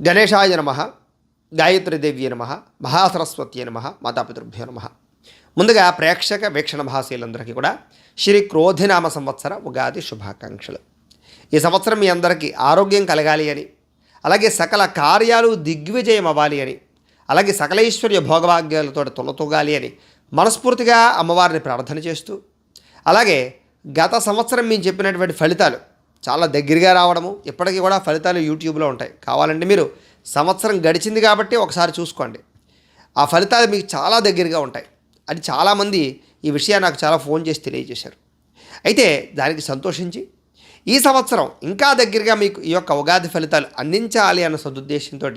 గణేశాయ నమ, గాయత్రీదేవ్యే నమ, మహాసరస్వత్యే నమ, మాతాపితృభ్యో నమ. ముందుగా ప్రేక్షక వీక్షణ మహాశీలందరికీ కూడా శ్రీ క్రోధినామ సంవత్సర ఉగాది శుభాకాంక్షలు. ఈ సంవత్సరం మీ అందరికీ ఆరోగ్యం కలగాలి అని, అలాగే సకల కార్యాలు దిగ్విజయం అవ్వాలి అని, అలాగే సకలైశ్వర్య భోగభాగ్యాలతో తొలతూగాలి అని మనస్ఫూర్తిగా అమ్మవారిని ప్రార్థన చేస్తూ, అలాగే గత సంవత్సరం మేము చెప్పినటువంటి ఫలితాలు చాలా దగ్గరగా రావడము, ఇప్పటికీ కూడా ఫలితాలు యూట్యూబ్లో ఉంటాయి. కావాలంటే మీరు సంవత్సరం గడిచింది కాబట్టి ఒకసారి చూసుకోండి. ఆ ఫలితాలు మీకు చాలా దగ్గరగా ఉంటాయి అని చాలామంది ఈ విషయాన్ని నాకు చాలా ఫోన్ చేసి తెలియజేశారు. అయితే దానికి సంతోషించి ఈ సంవత్సరం ఇంకా దగ్గరగా మీకు ఈ యొక్క ఉగాది ఫలితాలు అందించాలి అన్న సదుద్దేశంతో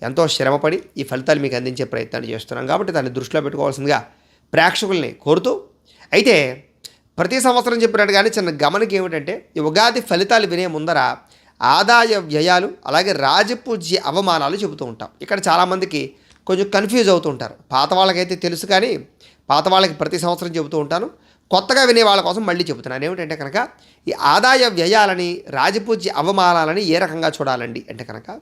ఎంతో శ్రమపడి ఈ ఫలితాలు మీకు అందించే ప్రయత్నాన్ని చేస్తున్నాం. కాబట్టి దాన్ని దృష్టిలో పెట్టుకోవాల్సిందిగా ప్రేక్షకుల్ని కోరుతూ, అయితే ప్రతి సంవత్సరం చెప్పినట్టుగానే చిన్న గమనిక ఏమిటంటే, ఈ ఉగాది ఫలితాలు వినే ముందర ఆదాయ వ్యయాలు అలాగే రాజపూజ్య అవమానాలు చెబుతూ ఉంటాం. ఇక్కడ చాలామందికి కొంచెం కన్ఫ్యూజ్ అవుతూ ఉంటారు. పాత వాళ్ళకైతే తెలుసు, కానీ పాత వాళ్ళకి ప్రతి సంవత్సరం చెబుతూ ఉంటాను. కొత్తగా వినే వాళ్ళ కోసం మళ్ళీ చెబుతున్నాను. ఏమిటంటే కనుక, ఈ ఆదాయ వ్యయాలని రాజపూజ్య అవమానాలని ఏ రకంగా చూడాలండి అంటే కనుక,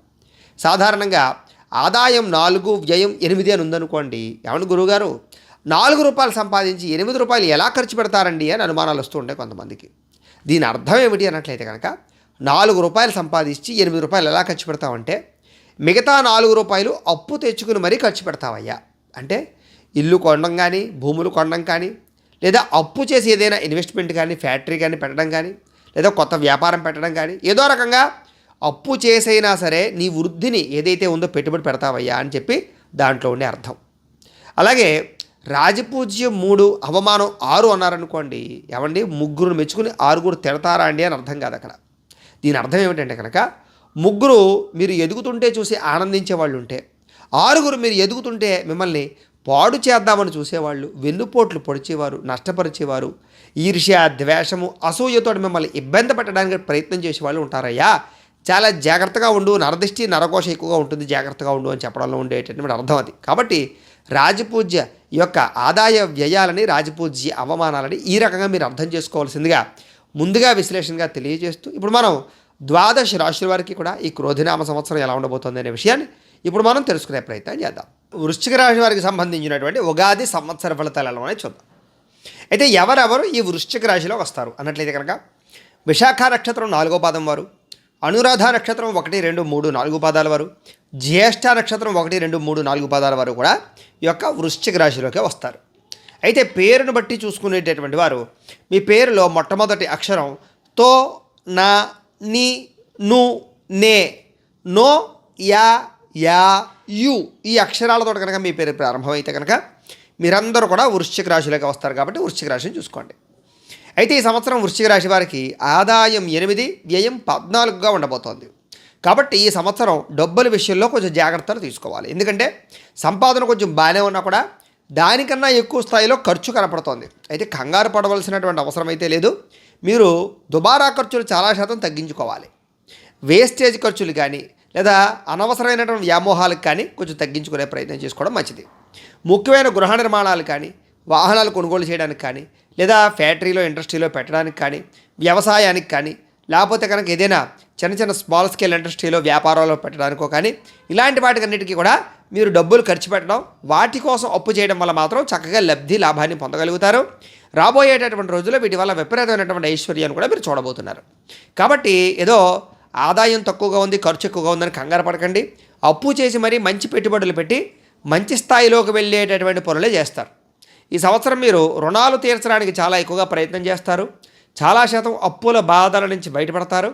సాధారణంగా ఆదాయం 4 వ్యయం 8 అని ఉందనుకోండి. ఏమన్నా గురువుగారు, 4 రూపాయలు సంపాదించి 8 రూపాయలు ఎలా ఖర్చు పెడతారండి అని అనుమానాలు వస్తూ ఉంటాయి కొంతమందికి. దీని అర్థం ఏమిటి అన్నట్లయితే కనుక, 4 రూపాయలు సంపాదించి 8 రూపాయలు ఎలా ఖర్చు పెడతావంటే, మిగతా 4 రూపాయలు అప్పు తెచ్చుకుని మరీ ఖర్చు పెడతావయ్యా. అంటే ఇల్లు కొనడం కానీ, భూములు కొనడం కానీ, లేదా అప్పు చేసి ఏదైనా ఇన్వెస్ట్మెంట్ కానీ, ఫ్యాక్టరీ కానీ పెట్టడం కానీ, లేదా కొత్త వ్యాపారం పెట్టడం కానీ, ఏదో రకంగా అప్పు చేసైనా సరే నీ వృద్ధిని ఏదైతే ఉందో పెట్టుబడి పెడతావయ్యా అని చెప్పి దాంట్లో ఉండే అర్థం. అలాగే రాజపూజ్యం 3, అవమానం 6 అన్నారనుకోండి. ఏమండి, 3 మెచ్చుకుని 6 తిడతారా అండి అని అర్థం కాదు అక్కడ. దీని అర్థం ఏమిటంటే కనుక, 3 మీరు ఎదుగుతుంటే చూసి ఆనందించే వాళ్ళు ఉంటే, 6 మీరు ఎదుగుతుంటే మిమ్మల్ని పాడు చేద్దామని చూసేవాళ్ళు, వెన్నుపోట్లు పొడిచేవారు, నష్టపరిచేవారు, ఈర్ష్య, ద్వేషము, అసూయతో మిమ్మల్ని ఇబ్బంది పెట్టడానికి ప్రయత్నం చేసేవాళ్ళు ఉంటారయ్యా. చాలా జాగ్రత్తగా ఉండు, నరదిష్టి నరకోశ ఎక్కువగా ఉంటుంది, జాగ్రత్తగా ఉండు అని చెప్పడంలో ఉండేటటువంటి అర్థం అది. కాబట్టి రాజపూజ్య ఈ యొక్క ఆదాయ వ్యయాలని, రాజపూజ్య అవమానాలని ఈ రకంగా మీరు అర్థం చేసుకోవాల్సిందిగా ముందుగా విశ్లేషణగా తెలియజేస్తూ, ఇప్పుడు మనం 12 రాశుల వారికి కూడా ఈ క్రోధినామ సంవత్సరం ఎలా ఉండబోతుంది అనే విషయాన్ని ఇప్పుడు మనం తెలుసుకునే ప్రయత్నం చేద్దాం. వృశ్చిక రాశి వారికి సంబంధించినటువంటి ఉగాది సంవత్సర ఫలితాలు ఎలా ఉన్నాయి చూద్దాం. అయితే ఎవరెవరు ఈ వృశ్చిక రాశిలో వస్తారు అన్నట్లయితే కనుక, విశాఖ నక్షత్రం 4వ పాదం వారు, అనురాధ నక్షత్రం 1, 2, 3, 4 పాదాల వారు, జ్యేష్ఠ నక్షత్రం 1, 2, 3, 4 పాదాల వారు కూడా ఈ యొక్క వృశ్చిక రాశిలోకి వస్తారు. అయితే పేరును బట్టి చూసుకునేటటువంటి వారు, మీ పేరులో మొట్టమొదటి అక్షరం తో, నా, ని, ను, నే, నో, యా, యా, యు ఈ అక్షరాలతో కనుక మీ పేరు ప్రారంభమైతే కనుక మీరందరూ కూడా వృశ్చిక రాశిలోకి వస్తారు. కాబట్టి వృశ్చిక రాశిని చూసుకోండి. అయితే ఈ సంవత్సరం వృశ్చిక రాశి వారికి ఆదాయం 8, వ్యయం 14గా ఉండబోతోంది. కాబట్టి ఈ సంవత్సరం డబ్బుల విషయంలో కొంచెం జాగ్రత్తలు తీసుకోవాలి. ఎందుకంటే సంపాదన కొంచెం బాగానే ఉన్నా కూడా దానికన్నా ఎక్కువ స్థాయిలో ఖర్చు కనపడుతోంది. అయితే కంగారు పడవలసినటువంటి అవసరం అయితే లేదు. మీరు దుబారా ఖర్చులు చాలా శాతం తగ్గించుకోవాలి. వేస్టేజ్ ఖర్చులు కానీ, లేదా అనవసరమైనటువంటి వ్యామోహాలకు కానీ కొంచెం తగ్గించుకునే ప్రయత్నం చేసుకోవడం మంచిది. ముఖ్యమైన గృహ నిర్మాణాలు కానీ, వాహనాలు కొనుగోలు చేయడానికి కానీ, లేదా ఫ్యాక్టరీలో, ఇండస్ట్రీలో పెట్టడానికి కానీ, వ్యవసాయానికి కానీ, లేకపోతే కనుక ఏదైనా చిన్న చిన్న స్మాల్ స్కేల్ ఇండస్ట్రీలో వ్యాపారాల్లో పెట్టడానికో కానీ, ఇలాంటి వాటికన్నిటికీ కూడా మీరు డబ్బులు ఖర్చు పెట్టడం, వాటి కోసం అప్పు చేయడం వల్ల మాత్రం చక్కగా లబ్ధి లాభాన్ని పొందగలుగుతారు. రాబోయేటటువంటి రోజుల్లో వీటి వల్ల విపరీతమైనటువంటి ఐశ్వర్యాన్ని కూడా మీరు చూడబోతున్నారు. కాబట్టి ఏదో ఆదాయం తక్కువగా ఉంది, ఖర్చు ఎక్కువగా ఉందని కంగారు పడకండి. అప్పు చేసి మరీ మంచి పెట్టుబడులు పెట్టి మంచి స్థాయిలోకి వెళ్ళేటటువంటి పనులే చేస్తారు. ఈ సంవత్సరం మీరు రుణాలు తీర్చడానికి చాలా ఎక్కువగా ప్రయత్నం చేస్తారు. చాలా శాతం అప్పుల బాధల నుంచి బయటపడతారు.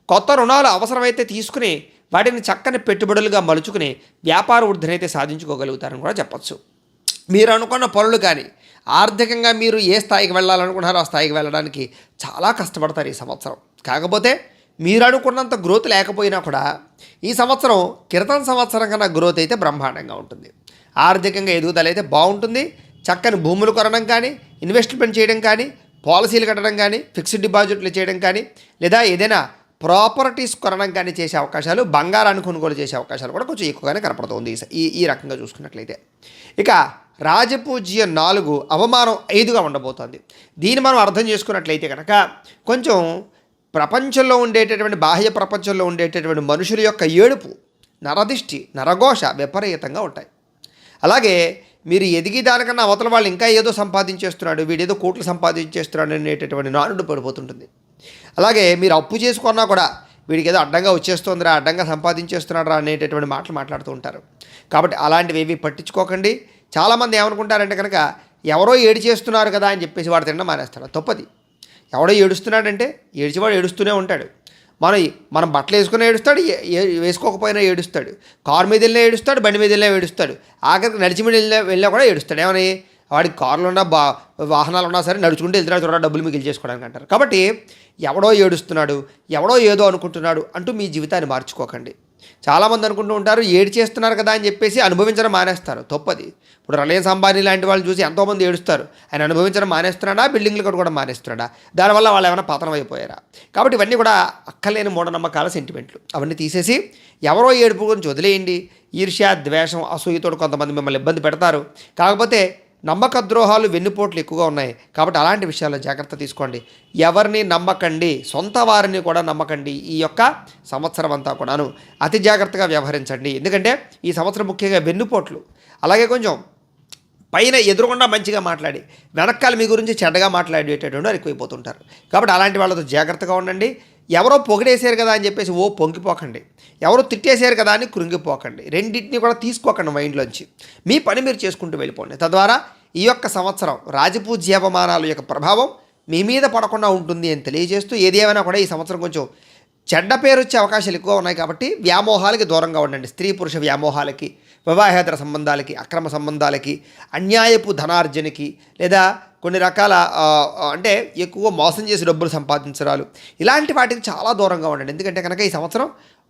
కొత్త రుణాలు అవసరమైతే తీసుకుని వాటిని చక్కని పెట్టుబడులుగా మలుచుకుని వ్యాపార వృద్ధిని అయితే సాధించుకోగలుగుతారని కూడా చెప్పచ్చు. మీరు అనుకున్న పనులు కానీ, ఆర్థికంగా మీరు ఏ స్థాయికి వెళ్ళాలనుకుంటున్నారో ఆ స్థాయికి వెళ్ళడానికి చాలా కష్టపడతారు ఈ సంవత్సరం. కాకపోతే మీరు అనుకున్నంత గ్రోత్ లేకపోయినా కూడా ఈ సంవత్సరం క్రితం సంవత్సరం కన్నా గ్రోత్ అయితే బ్రహ్మాండంగా ఉంటుంది. ఆర్థికంగా ఎదుగుదల అయితే బాగుంటుంది. చక్కని భూములు కొనడం కానీ, ఇన్వెస్ట్మెంట్ చేయడం కానీ, పాలసీలు కట్టడం కానీ, ఫిక్స్డ్ డిపాజిట్లు చేయడం కానీ, లేదా ఏదైనా ప్రాపర్టీస్ కొనడం కానీ చేసే అవకాశాలు, బంగారాన్ని కొనుగోలు చేసే అవకాశాలు కూడా కొంచెం ఎక్కువగానే కనపడుతుంది ఈ రకంగా చూసుకున్నట్లయితే. ఇక రాజపూజ్యం 4, అవమానం 5గా ఉండబోతోంది. దీన్ని మనం అర్థం చేసుకున్నట్లయితే కనుక కొంచెం ప్రపంచంలో ఉండేటటువంటి, బాహ్య ప్రపంచంలో ఉండేటటువంటి మనుషుల యొక్క ఏడుపు నరదిష్టి నరఘోష విపరీతంగా ఉంటాయి. అలాగే మీరు ఎదిగి దానికన్నా అవతల వాళ్ళు ఇంకా ఏదో సంపాదించేస్తున్నాడు, వీడేదో కోట్లు సంపాదించేస్తున్నాడు అనేటటువంటి నానుడు పడిపోతుంటుంది. అలాగే మీరు అప్పు చేసుకున్నా కూడా వీడికి ఏదో అడ్డంగా వచ్చేస్తుందిరా, అడ్డంగా సంపాదించేస్తున్నాడు రా అనేటటువంటి మాటలు మాట్లాడుతూ ఉంటారు. కాబట్టి అలాంటివి ఏవి పట్టించుకోకండి. చాలామంది ఏమనుకుంటారంటే కనుక ఎవరో ఏడు చేస్తున్నారు కదా అని చెప్పేసి వాడు తినడం మానేస్తాడు. తప్పది. ఎవడో ఏడుస్తున్నాడంటే ఏడ్చేవాడు ఏడుస్తూనే ఉంటాడు. మనం బట్టలు వేసుకునే ఏడుస్తాడు, వేసుకోకపోయినా ఏడుస్తాడు. కారు మీద వెళ్ళినా ఏడుస్తాడు, బండి మీద వెళ్ళినా ఏడుస్తాడు, ఆఖరికి నడిచి మీద వెళ్ళినా కూడా ఏడుస్తాడు. ఏమని? వాడికి కార్లు ఉన్నా వాహనాలు ఉన్నా సరే నడుచుకుంటూ వెళ్తున్నాడు చూడ డబ్బులు మిగిలి చేసుకోవడానికి అంటారు. కాబట్టి ఎవడో ఏడుస్తున్నాడు, ఎవడో ఏదో అనుకుంటున్నాడు అంటూ మీ జీవితాన్ని మార్చుకోకండి. చాలామంది అనుకుంటూ ఉంటారు ఏడు చేస్తున్నారు కదా అని చెప్పేసి అనుభవించడం మానేస్తారు. తప్పది. ఇప్పుడు రిలయన్స్ అంబానీ లాంటి వాళ్ళు చూసి ఎంతోమంది ఏడుస్తారు. ఆయన అనుభవించడం మానేస్తున్నాడా, బిల్డింగ్లు కట్టుకోవడం మానేస్తున్నాడా, దానివల్ల వాళ్ళు ఏమైనా పతనం అయిపోయారా? కాబట్టి ఇవన్నీ కూడా అక్కర్లేని మూఢనమ్మకాల సెంటిమెంట్లు. అవన్నీ తీసేసి ఎవరో ఏడుపు గురించి వదిలేయండి. ఈర్ష్య, ద్వేషం, అసూయతో కొంతమంది మిమ్మల్ని ఇబ్బంది పెడతారు. కాకపోతే నమ్మక ద్రోహాలు, వెన్నుపోట్లు ఎక్కువగా ఉన్నాయి. కాబట్టి అలాంటి విషయాల్లో జాగ్రత్త తీసుకోండి. ఎవరిని నమ్మకండి, సొంత వారిని కూడా నమ్మకండి. ఈ యొక్క సంవత్సరం అంతా కూడాను అతి జాగ్రత్తగా వ్యవహరించండి. ఎందుకంటే ఈ సంవత్సరం ముఖ్యంగా వెన్నుపోట్లు, అలాగే కొంచెం పైన ఎదురుకుండా మంచిగా మాట్లాడి వెనకాల మీ గురించి చెడ్డగా మాట్లాడేటటువంటి వారు ఎక్కువైపోతుంటారు. కాబట్టి అలాంటి వాళ్ళతో జాగ్రత్తగా ఉండండి. ఎవరో పొగిడేశారు కదా అని చెప్పేసి పొంగిపోకండి, ఎవరో తిట్టేశారు కదా అని కృంగిపోకండి. రెండింటినీ కూడా తీసుకోకండి మైండ్లోంచి. మీ పని మీరు చేసుకుంటూ వెళ్ళిపోండి. తద్వారా ఈ యొక్క సంవత్సరం రాజపూజ్యాపమానాల యొక్క ప్రభావం మీ మీద పడకుండా ఉంటుంది అని తెలియజేస్తూ, ఏది ఏమైనా కూడా ఈ సంవత్సరం కొంచెం చెడ్డ పేరు వచ్చే అవకాశాలు ఎక్కువ ఉన్నాయి. కాబట్టి వ్యామోహాలకి దూరంగా ఉండండి. స్త్రీ పురుష వ్యామోహాలకి, వివాహేతర సంబంధాలకి, అక్రమ సంబంధాలకి, అన్యాయపు ధనార్జనకి, లేదా కొన్ని రకాల అంటే ఎక్కువ మోసం చేసి డబ్బులు సంపాదించడాలు, ఇలాంటి వాటికి చాలా దూరంగా ఉండండి. ఎందుకంటే కనుక ఈ సంవత్సరం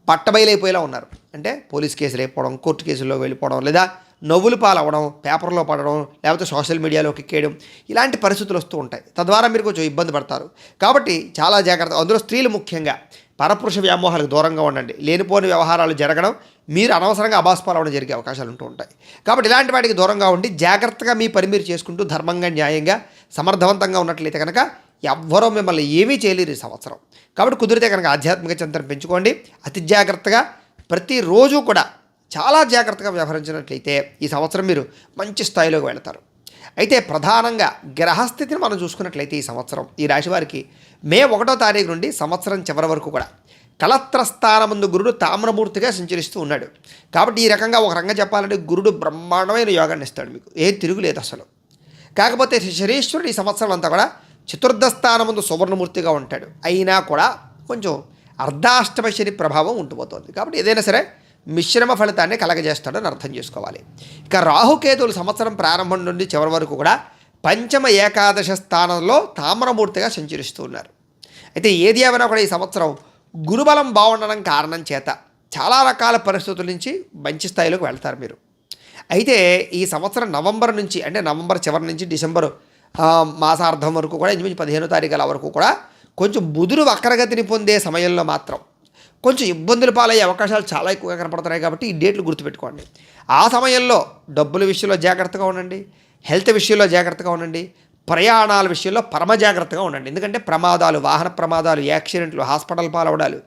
పట్టబయలైపోయేలా ఉన్నారు. అంటే పోలీస్ కేసులు అయిపోవడం, కోర్టు కేసుల్లో వెళ్ళిపోవడం, లేదా నవ్వులు పాలవడం, పేపర్లో పడడం, లేకపోతే సోషల్ మీడియాలోకి ఎక్కేయడం, ఇలాంటి పరిస్థితులు వస్తూ ఉంటాయి. తద్వారా మీరు కొంచెం ఇబ్బంది పడతారు. కాబట్టి చాలా జాగ్రత్త. అందులో స్త్రీలు ముఖ్యంగా పరపురుష వ్యామోహాలకు దూరంగా ఉండండి. లేనిపోని వ్యవహారాలు జరగడం, మీరు అనవసరంగా అభాస్పాలవడం జరిగే అవకాశాలు ఉంటూ ఉంటాయి. కాబట్టి ఇలాంటి వాటికి దూరంగా ఉండి జాగ్రత్తగా మీ పని మీరు చేసుకుంటూ ధర్మంగా, న్యాయంగా, సమర్థవంతంగా ఉన్నట్లయితే కనుక ఎవ్వరూ మిమ్మల్ని ఏమీ చేయలేరు ఈ సంవత్సరం. కాబట్టి కుదిరితే కనుక ఆధ్యాత్మిక చింతన పెంచుకోండి. అతి జాగ్రత్తగా ప్రతిరోజు కూడా చాలా జాగ్రత్తగా వ్యవహరించినట్లయితే ఈ సంవత్సరం మీరు మంచి స్థాయిలోకి వెళతారు. అయితే ప్రధానంగా గ్రహస్థితిని మనం చూసుకున్నట్లయితే ఈ సంవత్సరం ఈ రాశి వారికి మే 1వ తారీఖు నుండి సంవత్సరం చివరి వరకు కూడా కలత్ర స్థానముందు గురుడు తామ్రమూర్తిగా సంచరిస్తూ ఉన్నాడు. కాబట్టి ఈ రకంగా ఒక రకంగా చెప్పాలంటే గురుడు బ్రహ్మాండమైన యోగాన్ని ఇస్తాడు. మీకు ఏ తిరుగులేదు అసలు. కాకపోతే శనీశ్వరుడు ఈ సంవత్సరం అంతా కూడా చతుర్థ స్థానముందు సువర్ణమూర్తిగా ఉంటాడు. అయినా కూడా కొంచెం అర్ధాష్టమ శని ప్రభావం ఉండిపోతుంది. కాబట్టి ఏదైనా సరే మిశ్రమ ఫలితాన్ని కలగజేస్తాడని అర్థం చేసుకోవాలి. ఇక రాహుకేతువులు సంవత్సరం ప్రారంభం నుండి చివరి వరకు కూడా పంచమ ఏకాదశ స్థానంలో తామ్రమూర్తిగా సంచరిస్తూ ఉన్నారు. అయితే ఏది ఏమైనా కూడా ఈ సంవత్సరం గురుబలం బాగుండడం కారణం చేత చాలా రకాల పరిస్థితుల నుంచి మంచి స్థాయిలోకి వెళ్తారు మీరు. అయితే ఈ సంవత్సరం నవంబర్ నుంచి, అంటే నవంబర్ చివరి నుంచి డిసెంబర్ మాసార్థం వరకు కూడా, ఇంచుమించు 15వ తారీఖుల వరకు కూడా కొంచెం బుధుడు వక్రగతిని పొందే సమయంలో మాత్రం కొంచెం ఇబ్బందులు పాలయ్యే అవకాశాలు చాలా ఎక్కువగా కనపడుతున్నాయి. కాబట్టి ఈ డేట్లు గుర్తుపెట్టుకోండి. ఆ సమయంలో డబ్బుల విషయంలో జాగ్రత్తగా ఉండండి, హెల్త్ విషయంలో జాగ్రత్తగా ఉండండి, ప్రయాణాల విషయంలో పరమ జాగ్రత్తగా ఉండండి. ఎందుకంటే ప్రమాదాలు, వాహన ప్రమాదాలు, యాక్సిడెంట్లు, హాస్పిటల్ పాలవడాలు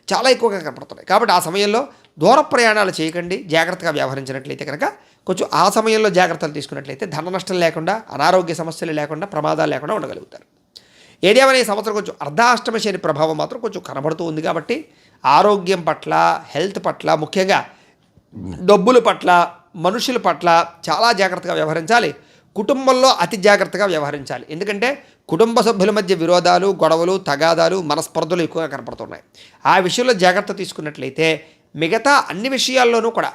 చాలా ఎక్కువగా కనపడుతున్నాయి. కాబట్టి ఆ సమయంలో దూర ప్రయాణాలు చేయకండి. జాగ్రత్తగా వ్యవహరించినట్లయితే కనుక కొంచెం ఆ సమయంలో జాగ్రత్తలు తీసుకున్నట్లయితే ధన నష్టం లేకుండా, అనారోగ్య సమస్యలు లేకుండా, ప్రమాదాలు లేకుండా ఉండగలుగుతారు. ఏదేమైనా ఈ సంవత్సరం కొంచెం అర్ధాష్టమ శని ప్రభావం మాత్రం కొంచెం కనబడుతూ ఉంది. కాబట్టి ఆరోగ్యం పట్ల, హెల్త్ పట్ల, ముఖ్యంగా డబ్బుల పట్ల, మనుషుల పట్ల చాలా జాగ్రత్తగా వ్యవహరించాలి. కుటుంబంలో అతి జాగ్రత్తగా వ్యవహరించాలి. ఎందుకంటే కుటుంబ సభ్యుల మధ్య విరోధాలు, గొడవలు, తగాదాలు, మనస్పర్ధలు ఎక్కువగా కనపడుతున్నాయి. ఆ విషయంలో జాగ్రత్త తీసుకున్నట్లయితే మిగతా అన్ని విషయాల్లోనూ కూడా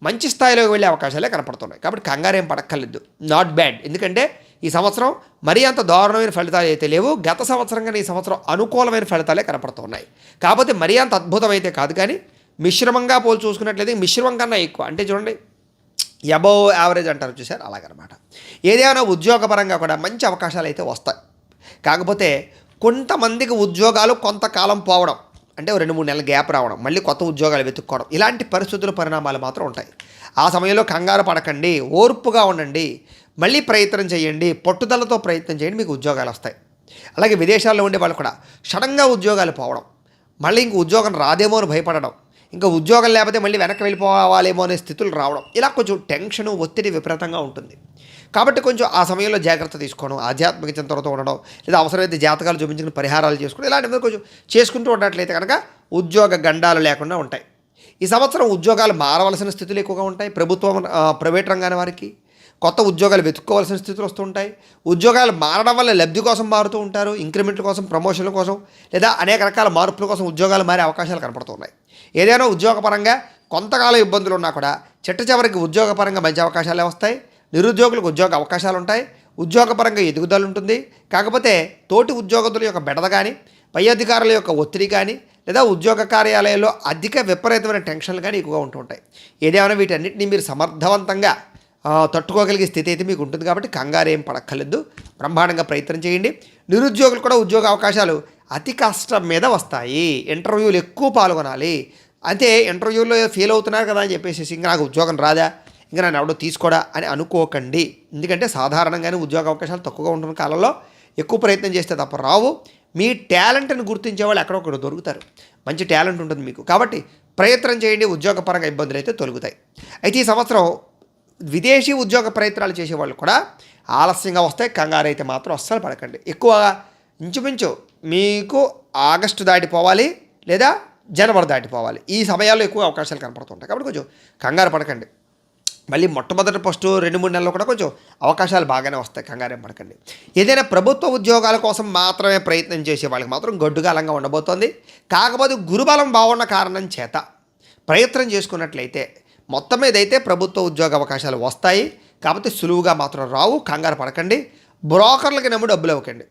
మంచి స్థాయిలోకి వెళ్ళే అవకాశాలే కనపడుతున్నాయి. కాబట్టి కంగారేం పడక్కర్లేదు. Not bad. ఎందుకంటే ఈ సంవత్సరం మరీ అంత దారుణమైన ఫలితాలు అయితే లేవు. గత సంవత్సరం కన్నా ఈ సంవత్సరం అనుకూలమైన ఫలితాలే కనపడుతున్నాయి. కాకపోతే మరీ అంత అద్భుతమైతే కాదు. కానీ మిశ్రమంగా పోల్చి చూసుకున్నట్లయితే మిశ్రమం కన్నా ఎక్కువ, అంటే చూడండి అబోవ్ యావరేజ్ అంటారు చూసారు, అలాగనమాట. ఏదైనా ఉద్యోగపరంగా కూడా మంచి అవకాశాలు అయితే వస్తాయి. కాకపోతే కొంతమందికి ఉద్యోగాలు కొంతకాలం పోవడం, అంటే 2-3 నెలల గ్యాప్ రావడం, మళ్ళీ కొత్త ఉద్యోగాలు వెతుక్కోవడం, ఇలాంటి పరిస్థితుల పరిణామాలు మాత్రం ఉంటాయి. ఆ సమయంలో కంగారు పడకండి, ఓర్పుగా ఉండండి, మళ్ళీ ప్రయత్నం చేయండి, పట్టుదలతో ప్రయత్నం చేయండి, మీకు ఉద్యోగాలు వస్తాయి. అలాగే విదేశాల్లో ఉండే వాళ్ళు కూడా సడన్గా ఉద్యోగాలు పోవడం, మళ్ళీ ఇంక ఉద్యోగం రాదేమో అని భయపడడం, ఇంకా ఉద్యోగం లేకపోతే మళ్ళీ వెనక్కి వెళ్ళిపోవాలేమో అనే స్థితులు రావడం, ఇలా కొంచెం టెన్షన్ ఒత్తిడి విపరీతంగా ఉంటుంది. కాబట్టి కొంచెం ఆ సమయంలో జాగ్రత్త తీసుకోవడం, ఆధ్యాత్మిక చింతనతో ఉండడం, లేదా అవసరమైతే జాతకాలు చూపించుకుని పరిహారాలు చేసుకోవడం, ఇలాంటివి కొంచెం చేసుకుంటూ ఉన్నట్లయితే కనుక ఉద్యోగ గండాలు లేకుండా ఉంటాయి. ఈ సంవత్సరం ఉద్యోగాలు మారవలసిన స్థితులు ఎక్కువగా ఉంటాయి. ప్రైవేట్ రంగాల వారికి కొత్త ఉద్యోగాలు వెతుక్కోవాల్సిన స్థితులు వస్తుంటాయి. ఉద్యోగాలు మారడం వల్ల లబ్ధి కోసం మారుతూ ఉంటారు, ఇంక్రిమెంట్ల కోసం, ప్రమోషన్ల కోసం, లేదా అనేక రకాల మార్పుల కోసం ఉద్యోగాలు మారే అవకాశాలు కనపడుతున్నాయి. ఏదైనా ఉద్యోగపరంగా కొంతకాలం ఇబ్బందులు ఉన్నా కూడా చిట్ట చివరికి ఉద్యోగపరంగా మంచి అవకాశాలే వస్తాయి. నిరుద్యోగులకు ఉద్యోగ అవకాశాలు ఉంటాయి. ఉద్యోగపరంగా ఎదుగుదల ఉంటుంది. కాకపోతే తోటి ఉద్యోగస్తుల యొక్క బెడద కానీ, పై అధికారుల యొక్క ఒత్తిడి కానీ, లేదా ఉద్యోగ కార్యాలయాల్లో అధిక విపరీతమైన టెన్షన్లు కానీ ఎక్కువగా ఉంటుంటాయి. ఏదేమైనా వీటన్నిటిని మీరు సమర్థవంతంగా తట్టుకోగలిగే స్థితి అయితే మీకు ఉంటుంది. కాబట్టి కంగారు ఏం పడక్కర్లేదు, బ్రహ్మాండంగా ప్రయత్నం చేయండి. నిరుద్యోగులు కూడా ఉద్యోగ అవకాశాలు అతి కష్టం మీద వస్తాయి. ఇంటర్వ్యూలు ఎక్కువ పాల్గొనాలి. అంటే ఇంటర్వ్యూలో ఫెయిల్ అవుతున్నారు కదా అని చెప్పేసి ఇంకా నాకు ఉద్యోగం రాదా, ఇంకా నన్ను ఎవడో తీసుకోడా అని అనుకోకండి. ఎందుకంటే సాధారణంగానే ఉద్యోగ అవకాశాలు తక్కువగా ఉంటున్న కాలంలో ఎక్కువ ప్రయత్నం చేస్తే తప్ప రావు. మీ టాలెంట్ని గుర్తించే వాళ్ళు ఎక్కడొక్కడ దొరుకుతారు. మంచి టాలెంట్ ఉంటుంది మీకు. కాబట్టి ప్రయత్నం చేయండి, ఉద్యోగపరంగా ఇబ్బందులు అయితే తొలగుతాయి. అయితే ఈ సంవత్సరం విదేశీ ఉద్యోగ ప్రయత్నాలు చేసేవాళ్ళు కూడా ఆలస్యంగా వస్తాయి. కంగారు అయితే మాత్రం అస్సలు పడకండి. ఎక్కువగా ఇంచుమించు మీకు ఆగస్టు దాటిపోవాలి లేదా జనవరి దాటిపోవాలి, ఈ సమయాల్లో ఎక్కువ అవకాశాలు కనపడుతుంటాయి. కాబట్టి కొంచెం కంగారు పడకండి. మళ్ళీ మొట్టమొదటి ఫస్ట్ 2-3 నెలల్లో కూడా కొంచెం అవకాశాలు బాగానే వస్తాయి. కంగారేం పడకండి. ఏదైనా ప్రభుత్వ ఉద్యోగాల కోసం మాత్రమే ప్రయత్నం చేసే వాళ్ళకి మాత్రం గడ్డుగాలంగా ఉండబోతోంది. కాకపోతే గురుబలం బాగున్న కారణం చేత ప్రయత్నం చేసుకున్నట్లయితే మొత్తం మీద అయితే ప్రభుత్వ ఉద్యోగ అవకాశాలు వస్తాయి. కాకపోతే సులువుగా మాత్రం రావు. కంగారు పడకండి. బ్రోకర్లకి నమ్మి డబ్బులు ఇవ్వకండి.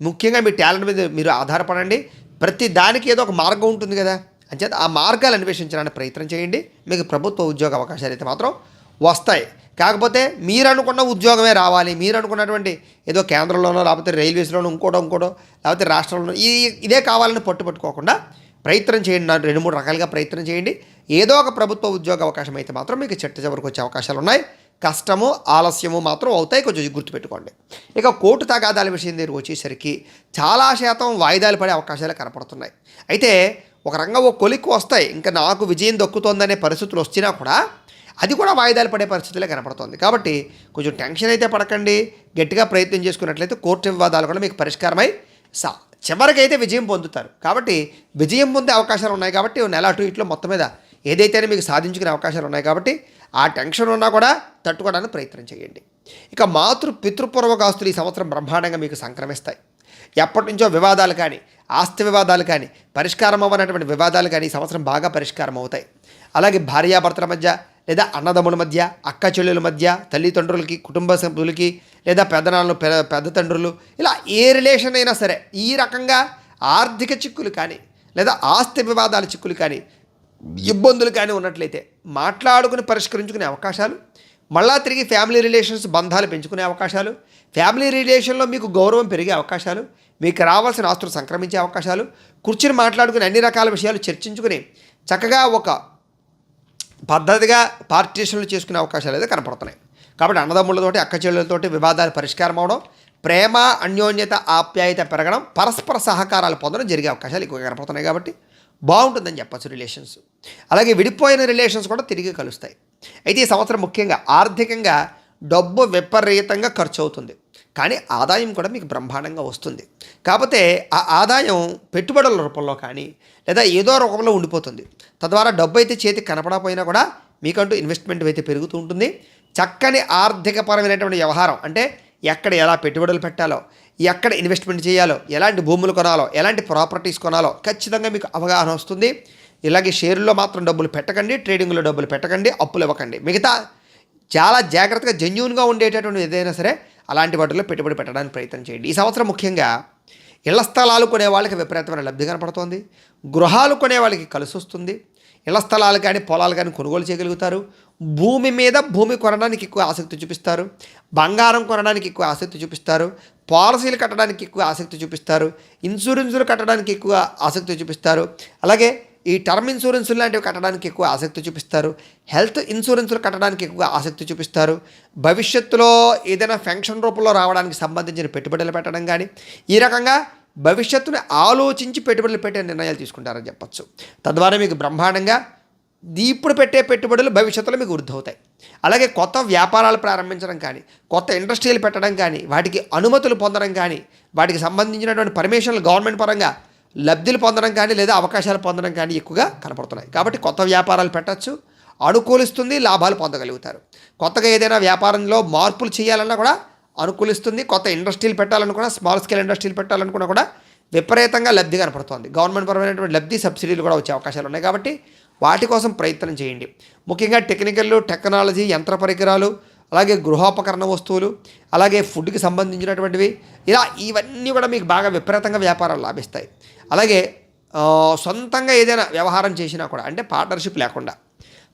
ముఖ్యంగా మీ టాలెంట్ మీద మీరు ఆధారపడండి. ప్రతి దానికి ఏదో ఒక మార్గం ఉంటుంది కదా, అంచేత ఆ మార్గాలు అన్వేషించడానికి ప్రయత్నం చేయండి. మీకు ప్రభుత్వ ఉద్యోగ అవకాశాలు అయితే మాత్రం వస్తాయి. కాకపోతే మీరు అనుకున్న ఉద్యోగమే రావాలి, మీరు అనుకున్నటువంటి ఏదో కేంద్రంలోనో లేకపోతే రైల్వేస్లోనో ఇంకోటో లేకపోతే రాష్ట్రంలోనో ఇదే కావాలని పట్టుకోకుండా ప్రయత్నం చేయండి. 2-3 రకాలుగా ప్రయత్నం చేయండి. ఏదో ఒక ప్రభుత్వ ఉద్యోగ అవకాశం అయితే మాత్రం మీకు చిట్ట చివరికి వచ్చే అవకాశాలు ఉన్నాయి. కష్టము ఆలస్యము మాత్రం అవుతాయి, కొంచెం గుర్తుపెట్టుకోండి. ఇక కోర్టు తగాదాల విషయం దగ్గర వచ్చేసరికి చాలా శాతం వాయిదాలు పడే అవకాశాలు కనపడుతున్నాయి. అయితే ఒక రంగం ఒక కొలిక్కు వస్తాయి, ఇంకా నాకు విజయం దక్కుతోందనే పరిస్థితులు వచ్చినా కూడా అది కూడా వాయిదాలు పడే పరిస్థితులే కనపడుతుంది. కాబట్టి కొంచెం టెన్షన్ అయితే పడకండి. గట్టిగా ప్రయత్నం చేసుకున్నట్లయితే కోర్టు వివాదాలు కూడా మీకు పరిష్కారమై చివరికైతే విజయం పొందుతారు. కాబట్టి విజయం పొందే అవకాశాలు ఉన్నాయి. కాబట్టి నెల అటు ఇట్లో మొత్తం మీద ఏదైతేనే మీకు సాధించుకునే అవకాశాలు ఉన్నాయి. కాబట్టి ఆ టెన్షన్ ఉన్నా కూడా తట్టుకోవడానికి ప్రయత్నం చేయండి. ఇక పితృపూర్వక ఆస్తులు ఈ సంవత్సరం బ్రహ్మాండంగా మీకు సంక్రమిస్తాయి. ఎప్పటి నుంచో వివాదాలు కానీ, ఆస్తి వివాదాలు కానీ, పరిష్కారం అవ్వనటువంటి వివాదాలు కానీ ఈ సంవత్సరం బాగా పరిష్కారం అవుతాయి. అలాగే భార్యాభర్తల మధ్య లేదా అన్నదమ్ముల మధ్య, అక్క చెల్లెల మధ్య, తల్లిదండ్రులకి, కుటుంబ సభ్యులకి, లేదా పెద్ద తండ్రులు, ఇలా ఏ రిలేషన్ అయినా సరే ఈ రకంగా ఆర్థిక చిక్కులు కానీ లేదా ఆస్తి వివాదాల చిక్కులు కానీ ఇబ్బందులు కానీ ఉన్నట్లయితే మాట్లాడుకుని పరిష్కరించుకునే అవకాశాలు, మళ్ళా తిరిగి ఫ్యామిలీ రిలేషన్స్ బంధాలు పెంచుకునే అవకాశాలు, ఫ్యామిలీ రిలేషన్లో మీకు గౌరవం పెరిగే అవకాశాలు, మీకు రావాల్సిన ఆస్తులు సంక్రమించే అవకాశాలు, కూర్చుని మాట్లాడుకుని అన్ని రకాల విషయాలు చర్చించుకుని చక్కగా ఒక పద్ధతిగా పార్టీషన్లు చేసుకునే అవకాశాలు అయితే కనపడుతున్నాయి. కాబట్టి అన్నదమ్ములతోటి, అక్క చెల్లెలతోటి వివాదాలు పరిష్కారం అవడం, ప్రేమ, అన్యోన్యత, ఆప్యాయత పెరగడం, పరస్పర సహకారాలు పొందడం జరిగే అవకాశాలు ఎక్కువగా కనపడుతున్నాయి. కాబట్టి బాగుంటుందని చెప్పచ్చు రిలేషన్స్. అలాగే విడిపోయిన రిలేషన్స్ కూడా తిరిగి కలుస్తాయి. అయితే ఈ సంవత్సరం ముఖ్యంగా ఆర్థికంగా డబ్బు విపరీతంగా ఖర్చు అవుతుంది, కానీ ఆదాయం కూడా మీకు బ్రహ్మాండంగా వస్తుంది. కాకపోతే ఆ ఆదాయం పెట్టుబడుల రూపంలో కానీ లేదా ఏదో రూపంలో ఉండిపోతుంది. తద్వారా డబ్బు అయితే చేతికి కనపడకపోయినా కూడా మీకంటూ ఇన్వెస్ట్మెంట్ అయితే పెరుగుతూ ఉంటుంది. చక్కని ఆర్థికపరమైనటువంటి వ్యవహారం అంటే ఎక్కడ ఎలా పెట్టుబడులు పెట్టాలో, ఎక్కడ ఇన్వెస్ట్మెంట్ చేయాలో, ఎలాంటి భూములు కొనాలో, ఎలాంటి ప్రాపర్టీస్ కొనాలో ఖచ్చితంగా మీకు అవగాహన వస్తుంది. ఇలాగే షేర్లో మాత్రం డబ్బులు పెట్టకండి, ట్రేడింగ్లో డబ్బులు పెట్టకండి, అప్పులు ఇవ్వకండి. మిగతా చాలా జాగ్రత్తగా జెన్యూన్గా ఉండేటటువంటి ఏదైనా సరే అలాంటి వాటిలో పెట్టుబడి పెట్టడానికి ప్రయత్నం చేయండి. ఈ సంవత్సరం ముఖ్యంగా ఇళ్ల స్థలాలు కొనే వాళ్ళకి విపరీతమైన లబ్ధి కనపడుతోంది. గృహాలు కొనే వాళ్ళకి కలిసి వస్తుంది. ఇళ్ల స్థలాలు కానీ పొలాలు కానీ కొనుగోలు చేయగలుగుతారు. భూమి కొనడానికి ఎక్కువ ఆసక్తి చూపిస్తారు. బంగారం కొనడానికి ఎక్కువ ఆసక్తి చూపిస్తారు. పాలసీలు కట్టడానికి ఎక్కువ ఆసక్తి చూపిస్తారు. ఇన్సూరెన్సులు కట్టడానికి ఎక్కువ ఆసక్తి చూపిస్తారు. అలాగే ఈ టర్మ్ ఇన్సూరెన్సులు లాంటివి కట్టడానికి ఎక్కువ ఆసక్తి చూపిస్తారు. హెల్త్ ఇన్సూరెన్సులు కట్టడానికి ఎక్కువ ఆసక్తి చూపిస్తారు. భవిష్యత్తులో ఏదైనా ఫెన్షన్ రూపంలో రావడానికి సంబంధించిన పెట్టుబడులు పెట్టడం కానీ ఈ రకంగా భవిష్యత్తుని ఆలోచించి పెట్టుబడులు పెట్టే నిర్ణయాలు తీసుకుంటారని చెప్పచ్చు. తద్వారా మీకు బ్రహ్మాండంగా ఇప్పుడు పెట్టే పెట్టుబడులు భవిష్యత్తులో మీకు వృద్ధి అవుతాయి. అలాగే కొత్త వ్యాపారాలు ప్రారంభించడం కానీ, కొత్త ఇండస్ట్రీలు పెట్టడం కానీ, వాటికి అనుమతులు పొందడం కానీ, వాటికి సంబంధించినటువంటి పర్మిషన్లు గవర్నమెంట్ పరంగా లబ్ధులు పొందడం కానీ, లేదా అవకాశాలు పొందడం కానీ ఎక్కువగా కనపడుతున్నాయి. కాబట్టి కొత్త వ్యాపారాలు పెట్టచ్చు, అనుకూలిస్తుంది, లాభాలు పొందగలుగుతారు. కొత్తగా ఏదైనా వ్యాపారంలో మార్పులు చేయాలన్నా కూడా అనుకూలిస్తుంది. కొత్త ఇండస్ట్రీలు పెట్టాలనుకున్నా, స్మాల్ స్కేల్ ఇండస్ట్రీలు పెట్టాలనుకున్నా కూడా విపరీతంగా లబ్ధి కనపడుతుంది. గవర్నమెంట్ పరమైనటువంటి లబ్ధి, సబ్సిడీలు కూడా వచ్చే అవకాశాలు ఉన్నాయి. కాబట్టి వాటి కోసం ప్రయత్నం చేయండి. ముఖ్యంగా టెక్నికల్, టెక్నాలజీ, యంత్ర పరికరాలు, అలాగే గృహోపకరణ వస్తువులు, అలాగే ఫుడ్కి సంబంధించినటువంటివి, ఇలా ఇవన్నీ కూడా మీకు బాగా విపరీతంగా వ్యాపారాలు లాభిస్తాయి. అలాగే సొంతంగా ఏదైనా వ్యవహారం చేసినా కూడా, అంటే పార్ట్నర్షిప్ లేకుండా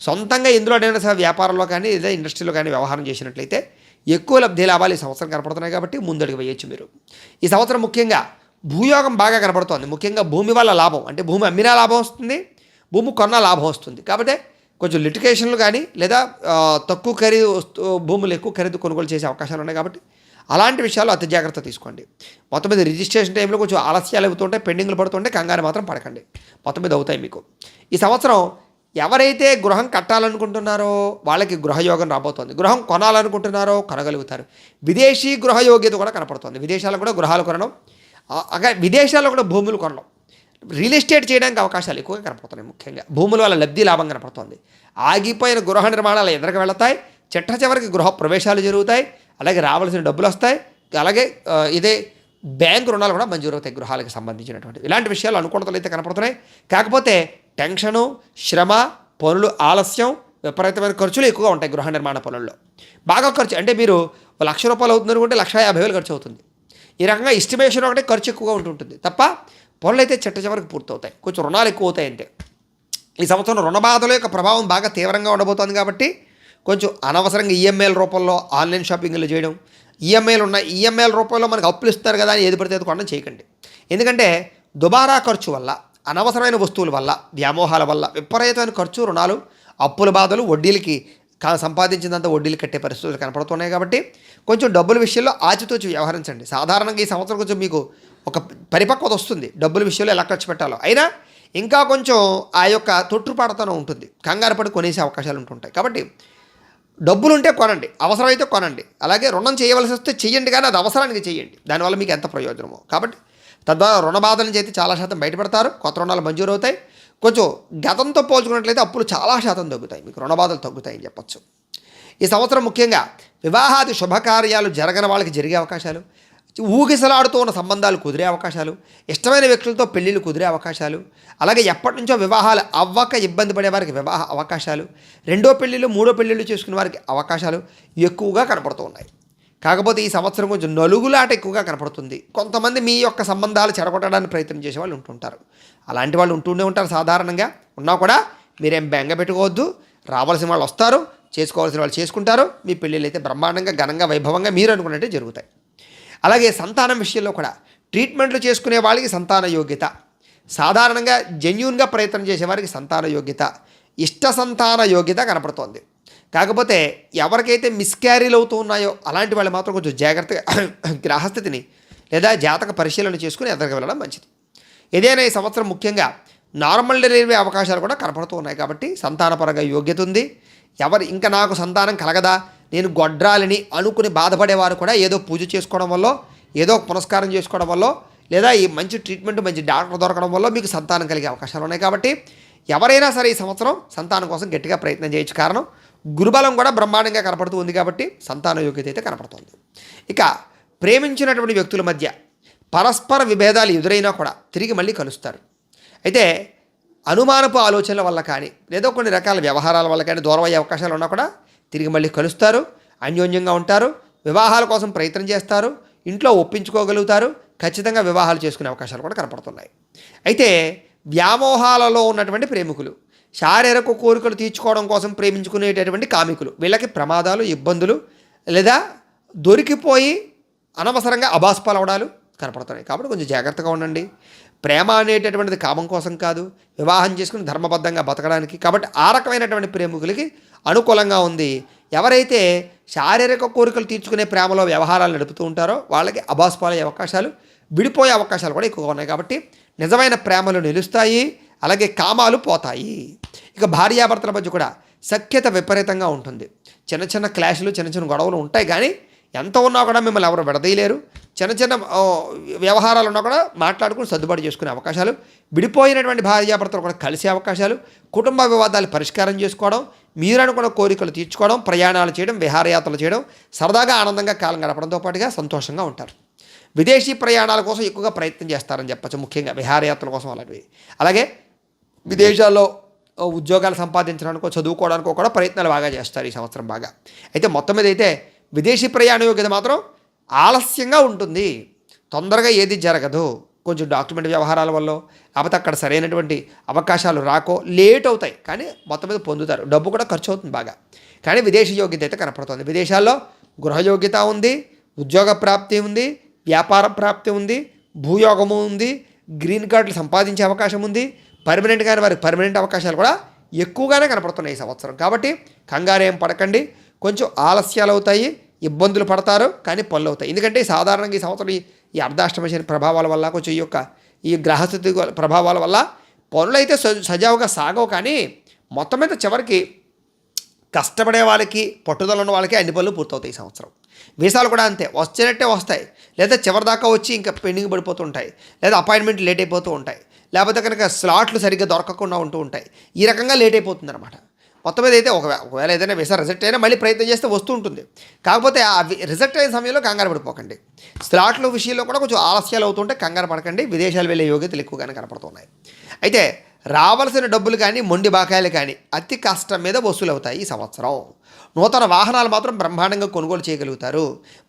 సొంతంగా ఇందులో ఏదైనా వ్యాపారంలో కానీ లేదా ఇండస్ట్రీలో కానీ వ్యవహారం చేసినట్లయితే ఎక్కువ లబ్ధి లాభాలు ఈ సంవత్సరం కనపడుతున్నాయి. కాబట్టి ముందడుగు వేయచ్చు మీరు. ఈ సంవత్సరం ముఖ్యంగా భూయోగం బాగా కనపడుతోంది. ముఖ్యంగా భూమి వల్ల లాభం, అంటే భూమి అమ్మినా లాభం వస్తుంది, భూమి కొన్నా లాభం వస్తుంది. కాబట్టి కొంచెం లిటికేషన్లు కానీ లేదా తక్కువ ఖరీదు భూములు ఎక్కువ ఖరీదు కొనుగోలు చేసే అవకాశాలు ఉన్నాయి. కాబట్టి అలాంటి విషయాలు అతి జాగ్రత్త తీసుకోండి. మొత్తం మీద రిజిస్ట్రేషన్ టైంలో కొంచెం ఆలస్యాలు అవుతుంటాయి, పెండింగ్లు పడుతుంటే కంగారు మాత్రం పడకండి, మొత్తం మీద అవుతాయి మీకు. ఈ సంవత్సరం ఎవరైతే గృహం కట్టాలనుకుంటున్నారో వాళ్ళకి గృహయోగం రాబోతోంది. గృహం కొనాలనుకుంటున్నారో కొనగలుగుతారు. విదేశీ గృహయోగ్యత కూడా కనపడుతుంది. విదేశాల్లో కూడా గృహాలు కొనడం, విదేశాల్లో కూడా భూములు కొనడం, రియల్ ఎస్టేట్ చేయడానికి అవకాశాలు ఎక్కువగా కనపడుతున్నాయి. ముఖ్యంగా భూముల వల్ల లబ్ధి లాభం కనపడుతుంది. ఆగిపోయిన గృహ నిర్మాణాలు ఎదురుకు వెళతాయి, చివరికి గృహ ప్రవేశాలు జరుగుతాయి, అలాగే రావాల్సిన డబ్బులు వస్తాయి. అలాగే ఇదే బ్యాంకు రుణాలు కూడా మంజూరు అవుతాయి గృహాలకు సంబంధించినటువంటి. ఇలాంటి విషయాలు అనుకూలతలు అయితే కనపడుతున్నాయి. కాకపోతే టెన్షను, శ్రమ, పనులు ఆలస్యం, విపరీతమైన ఖర్చులు ఎక్కువగా ఉంటాయి గృహ నిర్మాణ పనుల్లో. బాగా ఖర్చు అంటే మీరు ₹1,00,000 అవుతుంది అనుకుంటే ₹1,50,000 ఖర్చు అవుతుంది. ఈ రకంగా ఎస్టిమేషన్ ఒకటే ఖర్చు ఎక్కువగా ఉంటుంటుంది తప్ప పనులు అయితే చివరికి పూర్తవుతాయి. కొంచెం రుణాలు ఎక్కువ అవుతాయి అంతే. ఈ సంవత్సరం రుణ బాధల యొక్క ప్రభావం బాగా తీవ్రంగా ఉండబోతోంది. కాబట్టి కొంచెం అనవసరంగా ఈఎంఐల రూపంలో ఆన్లైన్ షాపింగ్లు చేయడం, ఈఎంఐల రూపంలో మనకు అప్పులు ఇస్తారు కదా అని ఏది పడితే అది కొనడం చేయకండి. ఎందుకంటే దుబారా ఖర్చు వల్ల, అనవసరమైన వస్తువుల వల్ల, వ్యామోహాల వల్ల విపరీతమైన ఖర్చు, రుణాలు, అప్పుల బాధలు, వడ్డీలకి సంపాదించినంత వడ్డీలు కట్టే పరిస్థితులు కనపడుతున్నాయి. కాబట్టి కొంచెం డబ్బుల విషయంలో ఆచితూచి వ్యవహరించండి. సాధారణంగా ఈ సంవత్సరం కొంచెం మీకు ఒక పరిపక్వత వస్తుంది డబ్బుల విషయంలో ఎలా ఖర్చు పెట్టాలో. అయినా ఇంకా కొంచెం ఆ యొక్క తొట్టుపాటుతనం ఉంటుంది, కంగారు పడి కొనేసే అవకాశాలు ఉంటుంటాయి. కాబట్టి డబ్బులు ఉంటే కొనండి, అవసరమైతే కొనండి. అలాగే రుణం చేయవలసి వస్తే చెయ్యండి, కానీ అది అవసరానికి చెయ్యండి, దానివల్ల మీకు ఎంత ప్రయోజనమో. కాబట్టి తద్వారా రుణ బాధల నుంచి అయితే చాలా శాతం బయటపడతారు, కొత్త రుణాలు మంజూరు అవుతాయి. కొంచెం గతంతో పోల్చుకున్నట్లయితే అప్పులు చాలా శాతం తగ్గుతాయి, మీకు రుణ బాధలు తగ్గుతాయని చెప్పచ్చు. ఈ సంవత్సరం ముఖ్యంగా వివాహాది శుభకార్యాలు జరగని వాళ్ళకి జరిగే అవకాశాలు, ఊగిసలాడుతూ ఉన్న సంబంధాలు కుదిరే అవకాశాలు, ఇష్టమైన వ్యక్తులతో పెళ్ళిళ్ళు కుదిరే అవకాశాలు, అలాగే ఎప్పటి నుంచో వివాహాలు అవ్వక ఇబ్బంది పడే వారికి వివాహ అవకాశాలు, రెండో పెళ్ళిళ్ళు, మూడో పెళ్ళిళ్ళు చేసుకునే వారికి అవకాశాలు ఎక్కువగా కనపడుతూ ఉన్నాయి. కాకపోతే ఈ సంవత్సరం కొంచెం నలుగులాట ఎక్కువగా కనపడుతుంది. కొంతమంది మీ యొక్క సంబంధాలు చెడగొట్టడానికి ప్రయత్నం చేసే వాళ్ళు ఉంటుంటారు. అలాంటి వాళ్ళు ఉంటూనే ఉంటారు సాధారణంగా. ఉన్నా కూడా మీరేం బెంగ పెట్టుకోవద్దు. రావాల్సిన వాళ్ళు వస్తారు, చేసుకోవాల్సిన వాళ్ళు చేసుకుంటారు. మీ పెళ్ళిళ్ళు అయితే బ్రహ్మాండంగా, ఘనంగా, వైభవంగా మీరు అనుకున్నట్టే జరుగుతాయి. అలాగే సంతానం విషయంలో కూడా ట్రీట్మెంట్లు చేసుకునే వాళ్ళకి సంతాన యోగ్యత, సాధారణంగా జెన్యూన్గా ప్రయత్నం చేసేవారికి సంతాన యోగ్యత, ఇష్ట సంతాన యోగ్యత కనపడుతోంది. కాకపోతే ఎవరికైతే మిస్క్యారీలు అవుతూ ఉన్నాయో అలాంటి వాళ్ళు మాత్రం కొంచెం జాగ్రత్తగా గ్రహస్థితిని లేదా జాతక పరిశీలన చేసుకుని ఎదురుకు వెళ్ళడం మంచిది. ఏదైనా ఈ సంవత్సరం ముఖ్యంగా నార్మల్ డెలివరీ అవకాశాలు కూడా కనపడుతూ ఉన్నాయి. కాబట్టి సంతానపరంగా యోగ్యత ఉంది. ఎవరు ఇంకా నాకు సంతానం కలగదా, నేను గొడ్రాలిని అనుకుని బాధపడేవారు కూడా ఏదో పూజ చేసుకోవడం వల్ల, ఏదో పునస్కారం చేసుకోవడం వల్ల, లేదా ఈ మంచి ట్రీట్మెంట్, మంచి డాక్టర్ దొరకడం వల్ల మీకు సంతానం కలిగే అవకాశాలు ఉన్నాయి. కాబట్టి ఎవరైనా సరే ఈ సంవత్సరం సంతానం కోసం గట్టిగా ప్రయత్నం చేయొచ్చు. కారణం గురుబలం కూడా బ్రహ్మాండంగా కనపడుతూ ఉంది. కాబట్టి సంతాన యోగ్యత అయితే కనపడుతుంది. ఇక ప్రేమించినటువంటి వ్యక్తుల మధ్య పరస్పర విభేదాలు ఎదురైనా కూడా తిరిగి మళ్ళీ కలుస్తారు. అయితే అనుమానపు ఆలోచనల వల్ల కానీ లేదా కొన్ని రకాల వ్యవహారాల వల్ల కానీ దూరం అయ్యే అవకాశాలు ఉన్నా కూడా తిరిగి మళ్ళీ కలుస్తారు, అన్యోన్యంగా ఉంటారు, వివాహాల కోసం ప్రయత్నం చేస్తారు, ఇంట్లో ఒప్పించుకోగలుగుతారు, ఖచ్చితంగా వివాహాలు చేసుకునే అవకాశాలు కూడా కనపడుతున్నాయి. అయితే వ్యామోహాలలో ఉన్నటువంటి ప్రేమికులు, శారీరక కోరికలు తీర్చుకోవడం కోసం ప్రేమించుకునేటటువంటి కామికులు, వీళ్ళకి ప్రమాదాలు, ఇబ్బందులు లేదా దొరికిపోయి అనవసరంగా అబాస్పాలవడాలు కనపడుతున్నాయి. కాబట్టి కొంచెం జాగ్రత్తగా ఉండండి. ప్రేమ అనేటటువంటిది కామం కోసం కాదు, వివాహం చేసుకుని ధర్మబద్ధంగా బతకడానికి. కాబట్టి ఆ రకమైనటువంటి ప్రేమికులకి అనుకూలంగా ఉంది. ఎవరైతే శారీరక కోరికలు తీర్చుకునే ప్రేమలో వ్యవహారాలు నడుపుతూ ఉంటారో వాళ్ళకి అబాస్పాలయ్యే అవకాశాలు, విడిపోయే అవకాశాలు కూడా ఎక్కువగా ఉన్నాయి. కాబట్టి నిజమైన ప్రేమలు నిలుస్తాయి. అలాగే కామాలు పోతాయి. ఇక భార్యాభర్తల మధ్య కూడా సఖ్యత విపరీతంగా ఉంటుంది. చిన్న చిన్న క్లాషులు, చిన్న చిన్న గొడవలు ఉంటాయి, కానీ ఎంత ఉన్నా కూడా మిమ్మల్ని ఎవరు విడదీయలేరు. చిన్న చిన్న వ్యవహారాలు ఉన్నా కూడా మాట్లాడుకుని సర్దుబాటు చేసుకునే అవకాశాలు, విడిపోయినటువంటి భార్యాభర్తలు కూడా కలిసే అవకాశాలు, కుటుంబ వివాదాలు పరిష్కారం చేసుకోవడం, మీరు అనుకున్న కోరికలు తీర్చుకోవడం, ప్రయాణాలు చేయడం, విహారయాత్రలు చేయడం, సరదాగా ఆనందంగా కాలం గడపడంతో పాటుగా సంతోషంగా ఉంటారు. విదేశీ ప్రయాణాల కోసం ఎక్కువగా ప్రయత్నం చేస్తారని చెప్పచ్చు, ముఖ్యంగా విహారయాత్రల కోసం అలాంటివి. అలాగే విదేశాల్లో ఉద్యోగాలు సంపాదించడానికో చదువుకోవడానికో కూడా ప్రయత్నాలు బాగా చేస్తారు ఈ సంవత్సరం బాగా. అయితే మొత్తం మీద అయితే విదేశీ ప్రయాణ యోగ్యత మాత్రం ఆలస్యంగా ఉంటుంది, తొందరగా ఏది జరగదు. కొంచెం డాక్యుమెంట్ వ్యవహారాల వల్ల, లేకపోతే అక్కడ సరైనటువంటి అవకాశాలు రాకో లేట్ అవుతాయి, కానీ మొత్తం మీద పొందుతారు. డబ్బు కూడా ఖర్చు అవుతుంది బాగా, కానీ విదేశీ యోగ్యత అయితే కనపడుతుంది. విదేశాల్లో గృహ యోగ్యత ఉంది, ఉద్యోగ ప్రాప్తి ఉంది, వ్యాపార ప్రాప్తి ఉంది, భూయోగము ఉంది, గ్రీన్ కార్డులు సంపాదించే అవకాశం ఉంది, పర్మనెంట్ కానీ వారికి పర్మనెంట్ అవకాశాలు కూడా ఎక్కువగానే కనపడుతున్నాయి ఈ సంవత్సరం. కాబట్టి కంగారు ఏం పడకండి, కొంచెం ఆలస్యాలు అవుతాయి, ఇబ్బందులు పడతారు, కానీ పనులు అవుతాయి. ఎందుకంటే సాధారణంగా ఈ సంవత్సరం ఈ అర్ధాష్టమ శని ప్రభావాల వల్ల, కొంచెం ఈ గ్రహస్థితి ప్రభావాల వల్ల పనులు అయితే సజావుగా సాగవు, కానీ మొత్తం మీద చివరికి కష్టపడే వాళ్ళకి, పట్టుదల ఉన్న వాళ్ళకి అన్ని పనులు పూర్తవుతాయి ఈ సంవత్సరం. వీసాలు కూడా అంతే, వచ్చినట్టే వస్తాయి, లేదా చివరి దాకా వచ్చి ఇంకా పెండింగ్ పడిపోతూ ఉంటాయి, లేదా అపాయింట్మెంట్ లేట్ అయిపోతూ ఉంటాయి, లేకపోతే కనుక స్లాట్లు సరిగ్గా దొరకకుండా ఉంటూ ఉంటాయి. ఈ రకంగా లేట్ అయిపోతుంది అనమాట. మొత్తం మీద అయితే ఒకవేళ ఏదైనా వీసా రిజెక్ట్ అయినా మళ్ళీ ప్రయత్నం చేస్తే వస్తూ ఉంటుంది. కాకపోతే ఆ రిజెక్ట్ అయిన సమయంలో కంగారు పడిపోకండి. స్లాట్ల విషయంలో కూడా కొంచెం ఆలస్యాలు అవుతుంటే కంగారు పడకండి. విదేశాలు వెళ్ళే యోగ్యతలు ఎక్కువగానే కనపడుతున్నాయి. అయితే రావాల్సిన డబ్బులు కానీ, మొండి బాకాయలు కానీ అతి కష్టం మీద వసూలు అవుతాయి ఈ సంవత్సరం. నూతన వాహనాలు మాత్రం బ్రహ్మాండంగా కొనుగోలు చేయగలుగుతారు.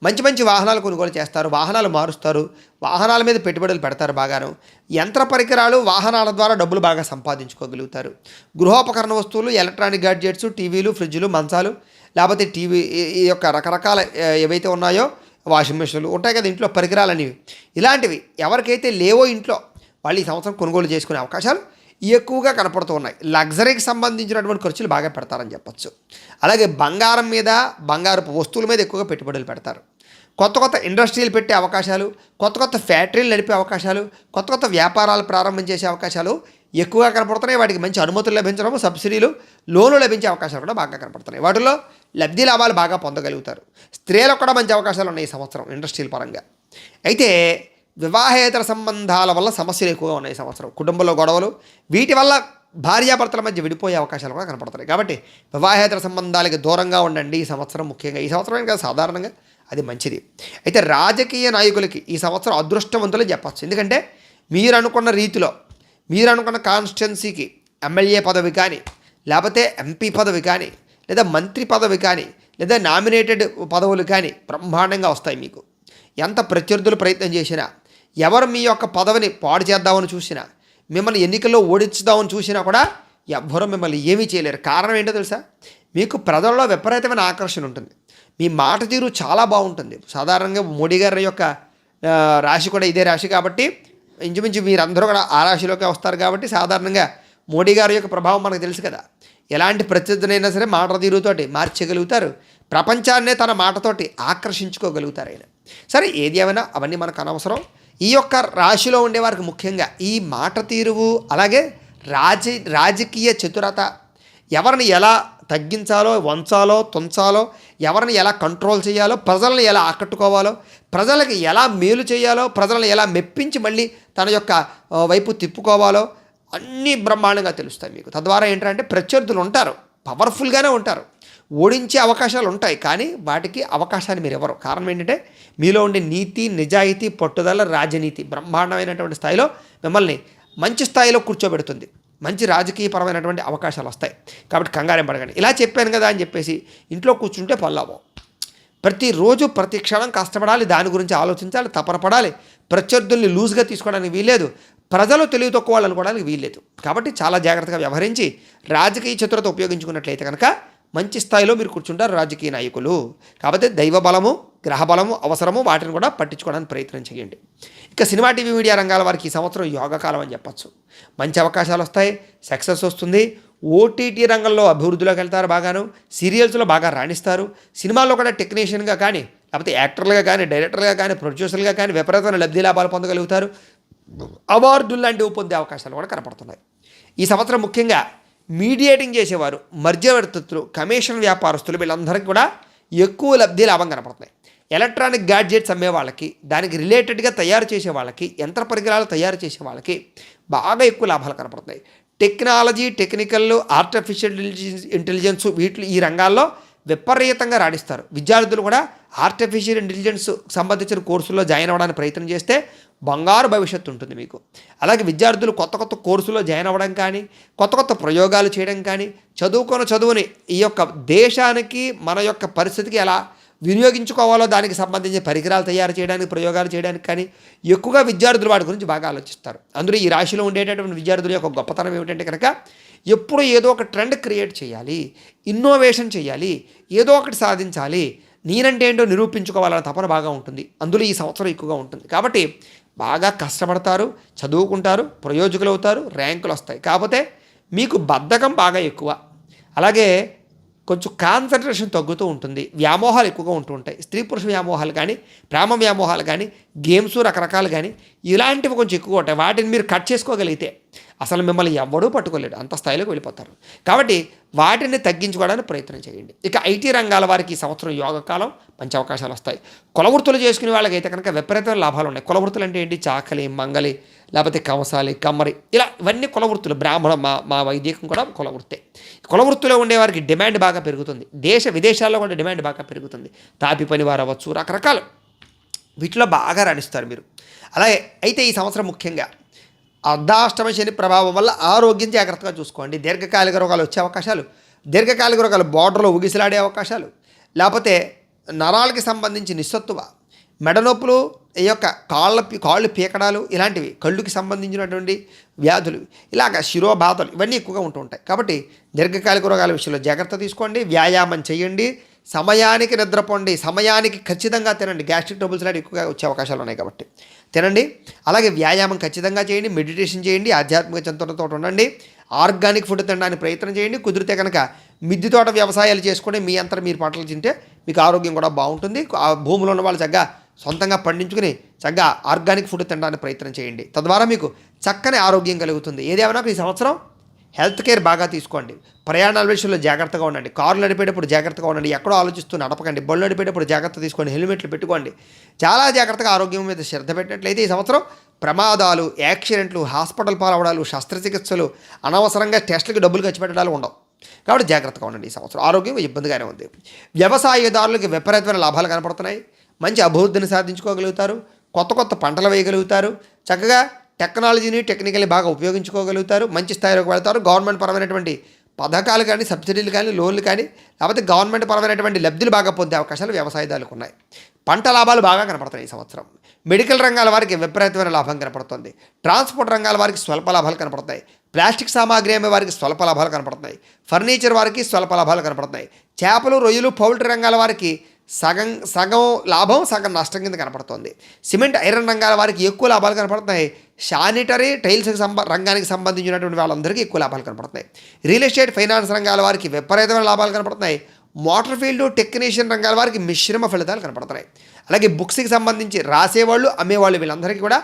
మంచి మంచి వాహనాలు కొనుగోలు చేస్తారు, వాహనాలు మారుస్తారు, వాహనాల మీద పెట్టుబడులు పెడతారు బాగాను. యంత్ర పరికరాలు, వాహనాల ద్వారా డబ్బులు బాగా సంపాదించుకోగలుగుతారు. గృహోపకరణ వస్తువులు, ఎలక్ట్రానిక్ గాడ్జెట్స్, టీవీలు, ఫ్రిడ్జ్లు, మంచాలు, లేకపోతే టీవీ ఈ యొక్క రకరకాల ఏవైతే ఉన్నాయో వాషింగ్ మెషిన్లు ఉంటాయి కదా ఇంట్లో పరికరాలు అనేవి, ఇలాంటివి ఎవరికైతే లేవో ఇంట్లో వాళ్ళు ఈ సంవత్సరం కొనుగోలు చేసుకునే అవకాశాలు ఎక్కువగా కనపడుతూ ఉన్నాయి. లగ్జరీకి సంబంధించినటువంటి ఖర్చులు బాగా పెడతారని చెప్పచ్చు. అలాగే బంగారం మీద, బంగారపు వస్తువుల మీద ఎక్కువగా పెట్టుబడులు పెడతారు. కొత్త కొత్త ఇండస్ట్రీలు పెట్టే అవకాశాలు, కొత్త కొత్త ఫ్యాక్టరీలు నడిపే అవకాశాలు, కొత్త కొత్త వ్యాపారాలు ప్రారంభం చేసే అవకాశాలు ఎక్కువగా కనపడుతున్నాయి. వాటికి మంచి అనుమతులు లభించడం, సబ్సిడీలు, లోన్లు లభించే అవకాశాలు కూడా బాగా కనపడుతున్నాయి. వాటిలో లబ్ధి లాభాలు బాగా పొందగలుగుతారు. స్త్రీలకు కూడా మంచి అవకాశాలు ఉన్నాయి ఈ సంవత్సరం ఇండస్ట్రీల పరంగా. అయితే వివాహేతర సంబంధాల వల్ల సమస్యలు ఎక్కువగా ఉన్నాయి ఈ సంవత్సరం. కుటుంబంలో గొడవలు, వీటి వల్ల భార్యాభర్తల మధ్య విడిపోయే అవకాశాలు కూడా కనపడుతున్నాయి. కాబట్టి వివాహేతర సంబంధాలకి దూరంగా ఉండండి ఈ సంవత్సరం. ముఖ్యంగా ఈ సంవత్సరం కాదు, సాధారణంగా అది మంచిది. అయితే రాజకీయ నాయకులకి ఈ సంవత్సరం అదృష్టవంతులు చెప్పచ్చు. ఎందుకంటే మీరు అనుకున్న రీతిలో, మీరు అనుకున్న కాన్స్టిట్యున్సీకి ఎమ్మెల్యే పదవి కానీ, లేకపోతే ఎంపీ పదవి కానీ, లేదా మంత్రి పదవి కానీ, లేదా నామినేటెడ్ పదవులు కానీ బ్రహ్మాండంగా వస్తాయి మీకు. ఎంత ప్రత్యర్థులు ప్రయత్నం చేసినా, ఎవరు మీ యొక్క పదవిని పాడు చేద్దామని చూసినా, మిమ్మల్ని ఎన్నికల్లో ఓడించుదామని చూసినా కూడా ఎవ్వరూ మిమ్మల్ని ఏమీ చేయలేరు. కారణం ఏంటో తెలుసా? మీకు ప్రజల్లో విపరీతమైన ఆకర్షణ ఉంటుంది, మీ మాట తీరు చాలా బాగుంటుంది. సాధారణంగా మోడీ గారి యొక్క రాశి కూడా ఇదే రాశి కాబట్టి ఇంచుమించు మీరందరూ కూడా ఆ రాశిలోకి వస్తారు. కాబట్టి సాధారణంగా మోడీ గారి యొక్క ప్రభావం మనకు తెలుసు కదా. ఎలాంటి ప్రత్యర్థునైనా సరే మాట తీరుతోటి మార్చగలుగుతారు, ప్రపంచాన్నే తన మాటతోటి ఆకర్షించుకోగలుగుతారు ఆయన. సరే, ఏది ఏమైనా అవన్నీ మనకు అనవసరం. ఈ యొక్క రాశిలో ఉండేవారికి ముఖ్యంగా ఈ మాట తీరువు, అలాగే రాజకీయ చతురత, ఎవరిని ఎలా తగ్గించాలో, వంచాలో, తుంచాలో, ఎవరిని ఎలా కంట్రోల్ చేయాలో, ప్రజలను ఎలా ఆకట్టుకోవాలో, ప్రజలకు ఎలా మేలు చేయాలో, ప్రజలను ఎలా మెప్పించి మళ్ళీ తన యొక్క వైపు తిప్పుకోవాలో అన్నీ బ్రహ్మాండంగా తెలుస్తాయి మీకు. తద్వారా ఏంటంటే ప్రత్యర్థులు ఉంటారు, పవర్ఫుల్గానే ఉంటారు, ఓడించే అవకాశాలు ఉంటాయి, కానీ వాటికి అవకాశాన్ని మీరు ఎవరు. కారణం ఏంటంటే మీలో ఉండే నీతి, నిజాయితీ, పట్టుదల, రాజనీతి బ్రహ్మాండమైనటువంటి స్థాయిలో మిమ్మల్ని మంచి స్థాయిలో కూర్చోబెడుతుంది. మంచి రాజకీయపరమైనటువంటి అవకాశాలు వస్తాయి. కాబట్టి కంగారేం పడకండి. ఇలా చెప్పాను కదా అని చెప్పేసి ఇంట్లో కూర్చుంటే పనులవ్వవు. ప్రతిరోజు ప్రతి క్షణం కష్టపడాలి, దాని గురించి ఆలోచించాలి, తపన పడాలి. ప్రత్యర్థుల్ని లూజ్గా తీసుకోవడానికి వీల్లేదు, ప్రజలు తెలివి తక్కువ వాళ్ళు అనుకోవడానికి వీల్లేదు. కాబట్టి చాలా జాగ్రత్తగా వ్యవహరించి రాజకీయ చతురత ఉపయోగించుకున్నట్లయితే కనుక మంచి స్థాయిలో మీరు కూర్చుంటారు రాజకీయ నాయకులు. కాబట్టి దైవ బలము, గ్రహ బలము అవసరము, వాటిని కూడా పట్టించుకోవడానికి ప్రయత్నం చేయండి. ఇక సినిమా, టీవీ, మీడియా రంగాల వారికి ఈ సంవత్సరం యోగకాలం అని చెప్పచ్చు. మంచి అవకాశాలు వస్తాయి, సక్సెస్ వస్తుంది. ఓటీటీ రంగంలో అభివృద్ధిలోకి వెళ్తారు, బాగాను సీరియల్స్లో బాగా రాణిస్తారు. సినిమాల్లో కూడా టెక్నీషియన్గా కానీ, లేకపోతే యాక్టర్లుగా కానీ, డైరెక్టర్గా కానీ, ప్రొడ్యూసర్గా కానీ విపరీతమైన లబ్ధి లాభాలు పొందగలుగుతారు. అవార్డులు లాంటివి పొందే అవకాశాలు కూడా కనపడుతున్నాయి. ఈ సంవత్సరం ముఖ్యంగా మీడియేటింగ్ చేసేవారు, మధ్యవర్తులు, కమిషన్ వ్యాపారస్తులు వీళ్ళందరికీ కూడా ఎక్కువ లబ్ధి లాభం కనపడుతున్నాయి. ఎలక్ట్రానిక్ గ్యాడ్జెట్స్ అమ్మే వాళ్ళకి, దానికి రిలేటెడ్గా తయారు చేసే వాళ్ళకి, యంత్ర పరికరాలు తయారు చేసే వాళ్ళకి బాగా ఎక్కువ లాభాలు కనపడుతున్నాయి. టెక్నాలజీ, టెక్నికల్, ఆర్టిఫిషియల్ ఇంటెలిజెన్స్ ఈ రంగాల్లో విపరీతంగా రాణిస్తారు. విద్యార్థులు కూడా ఆర్టిఫిషియల్ ఇంటెలిజెన్స్ సంబంధించిన కోర్సుల్లో జాయిన్ అవ్వడానికి ప్రయత్నం చేస్తే బంగారు భవిష్యత్తు ఉంటుంది మీకు. అలాగే విద్యార్థులు కొత్త కొత్త కోర్సులో జాయిన్ అవ్వడం కానీ, కొత్త కొత్త ప్రయోగాలు చేయడం కానీ, చదువుని ఈ యొక్క దేశానికి మన యొక్క పరిస్థితికి ఎలా వినియోగించుకోవాలో దానికి సంబంధించిన పరికరాలు తయారు చేయడానికి, ప్రయోగాలు చేయడానికి కానీ ఎక్కువగా విద్యార్థులు వాటి గురించి బాగా ఆలోచిస్తారు. అందులో ఈ రాశిలో ఉండేటటువంటి విద్యార్థుల యొక్క గొప్పతనం ఏమిటంటే కనుక ఎప్పుడు ఏదో ఒక ట్రెండ్ క్రియేట్ చేయాలి, ఇన్నోవేషన్ చేయాలి, ఏదో ఒకటి సాధించాలి, నేనంటే ఏంటో నిరూపించుకోవాలన్న తపన బాగా ఉంటుంది. అందులో ఈ సంవత్సరం ఎక్కువగా ఉంటుంది. కాబట్టి బాగా కష్టపడతారు, చదువుకుంటారు, ప్రయోజకులు అవుతారు, ర్యాంకులు వస్తాయి. కాకపోతే మీకు బద్ధకం బాగా ఎక్కువ, అలాగే కొంచెం కాన్సన్ట్రేషన్ తగ్గుతూ ఉంటుంది, వ్యామోహాలు ఎక్కువగా ఉంటూ ఉంటాయి. స్త్రీ పురుష వ్యామోహాలు కానీ, ప్రేమ వ్యామోహాలు కానీ, గేమ్స్ రకరకాలు కానీ ఇలాంటివి కొంచెం ఎక్కువ ఉంటాయి. వాటిని మీరు కట్ చేసుకోగలిగితే అసలు మిమ్మల్ని ఎవడూ పట్టుకోలేడు, అంత స్థాయిలోకి వెళ్ళిపోతారు. కాబట్టి వాటిని తగ్గించుకోవడానికి ప్రయత్నం చేయండి. ఇక ఐటీ రంగాల వారికి ఈ సంవత్సరం యోగకాలం, మంచి అవకాశాలు వస్తాయి. కులవృత్తులు చేసుకునే వాళ్ళకైతే కనుక విపరీతమైన లాభాలు ఉన్నాయి. కులవృత్తులు అంటే ఏంటి? చాకలి, మంగలి, లేకపోతే కంసాలి, కమ్మరి, ఇలా ఇవన్నీ కులవృత్తులు. బ్రాహ్మణ, మా వైదికం కూడా కులవృత్తే. కులవృత్తిలో ఉండేవారికి డిమాండ్ బాగా పెరుగుతుంది. దేశ విదేశాల్లో కూడా డిమాండ్ బాగా పెరుగుతుంది. తాపి పని వారు అవ్వచ్చు, రకరకాలు వీటిలో బాగా రాణిస్తారు మీరు. అలాగే అయితే ఈ సంవత్సరం ముఖ్యంగా అర్ధాష్టమ శని ప్రభావం వల్ల ఆరోగ్యం జాగ్రత్తగా చూసుకోండి. దీర్ఘకాలిక రోగాలు వచ్చే అవకాశాలు, దీర్ఘకాలిక రోగాలు బోర్డర్లో ఊగిసలాడే అవకాశాలు, లేకపోతే నరాలకి సంబంధించి నిస్సత్తువ, మెడనొప్పులు, ఈ యొక్క కాళ్ళు పీకడాలు, ఇలాంటివి కళ్ళుకి సంబంధించినటువంటి వ్యాధులు, ఇలాగ శిరోబాధలు ఇవన్నీ ఎక్కువగా ఉంటూ ఉంటాయి. కాబట్టి దీర్ఘకాలిక రోగాల విషయంలో జాగ్రత్త తీసుకోండి. వ్యాయామం చేయండి, సమయానికి నిద్రపోండి, సమయానికి ఖచ్చితంగా తినండి. గ్యాస్ట్రిక్ ట్రబుల్స్ లాంటి ఎక్కువగా వచ్చే అవకాశాలు ఉన్నాయి కాబట్టి తినండి. అలాగే వ్యాయామం ఖచ్చితంగా చేయండి, మెడిటేషన్ చేయండి, ఆధ్యాత్మిక చింతనతో ఉండండి, ఆర్గానిక్ ఫుడ్ తినడానికి ప్రయత్నం చేయండి. కుదిరితే కనుక మిద్దె తోట వ్యవసాయాలు చేసుకుని మీ అంతా మీరు పంటలు తింటే మీకు ఆరోగ్యం కూడా బాగుంటుంది. ఆ భూమిలో ఉన్న వాళ్ళు చక్కగా సొంతంగా పండించుకుని చక్కగా ఆర్గానిక్ ఫుడ్ తినడానికి ప్రయత్నం చేయండి. తద్వారా మీకు చక్కని ఆరోగ్యం కలుగుతుంది. ఏదేమైనా ఈ సంవత్సరం హెల్త్ కేర్ బాగా తీసుకోండి. ప్రయాణాల విషయంలో జాగ్రత్తగా ఉండండి. కార్లు నడిపేటప్పుడు జాగ్రత్తగా ఉండండి. ఎక్కడో ఆలోచిస్తూ నడపకండి. బళ్ళు నడిపేటప్పుడు జాగ్రత్త తీసుకోండి. హెల్మెట్లు పెట్టుకోండి. చాలా జాగ్రత్తగా ఆరోగ్యం మీద శ్రద్ధ పెట్టినట్లయితే ఈ సంవత్సరం ప్రమాదాలు, యాక్సిడెంట్లు, హాస్పిటల్ పాలవడాలు, శస్త్రచికిత్సలు, అనవసరంగా టెస్టులకు డబ్బులు ఖర్చు పెట్టడాలు ఉండవు. కాబట్టి జాగ్రత్తగా ఉండండి. ఈ సంవత్సరం ఆరోగ్యం ఇబ్బందిగానే ఉంది. వ్యవసాయదారులకు విపరీతమైన లాభాలు కనపడుతున్నాయి. మంచి అభివృద్ధిని సాధించుకోగలుగుతారు. కొత్త కొత్త పంటలు వేయగలుగుతారు. చక్కగా టెక్నాలజీని, టెక్నికల్ని బాగా ఉపయోగించుకోగలుగుతారు. మంచి స్థాయిలోకి వెళ్తారు. గవర్నమెంట్ పరమైనటువంటి పథకాలు కానీ, సబ్సిడీలు కానీ, లోన్లు కానీ, లేకపోతే గవర్నమెంట్ పరమైనటువంటి లబ్ధులు బాగా పొందే అవకాశాలు వ్యవసాయదారులకు ఉన్నాయి. పంట లాభాలు బాగా కనపడుతున్నాయి ఈ సంవత్సరం. మెడికల్ రంగాల వారికి విపరీతమైన లాభం కనపడుతుంది. ట్రాన్స్పోర్ట్ రంగాల వారికి స్వల్ప లాభాలు కనపడతాయి. ప్లాస్టిక్ సామాగ్రి అమ్మే వారికి స్వల్ప లాభాలు కనపడుతున్నాయి. ఫర్నిచర్ వారికి స్వల్ప లాభాలు కనపడుతున్నాయి. చేపలు, రొయ్యలు, పౌల్ట్రీ రంగాల వారికి సగం లాభం, సగం నష్టం కింద కనపడుతుంది. సిమెంట్, ఐరన్ రంగాల వారికి ఎక్కువ లాభాలు కనపడుతున్నాయి. శానిటరీ, టైల్స్ రంగానికి సంబంధించినటువంటి వాళ్ళందరికీ ఎక్కువ లాభాలు కనపడుతున్నాయి. రియల్ ఎస్టేట్, ఫైనాన్స్ రంగాల వారికి విపరీతమైన లాభాలు కనపడుతున్నాయి. మోటార్ ఫీల్డ్, టెక్నీషియన్ రంగాల వారికి మిశ్రమ ఫలితాలు కనపడుతున్నాయి. అలాగే బుక్స్కి సంబంధించి రాసేవాళ్ళు, అమ్మేవాళ్ళు వీళ్ళందరికీ కూడా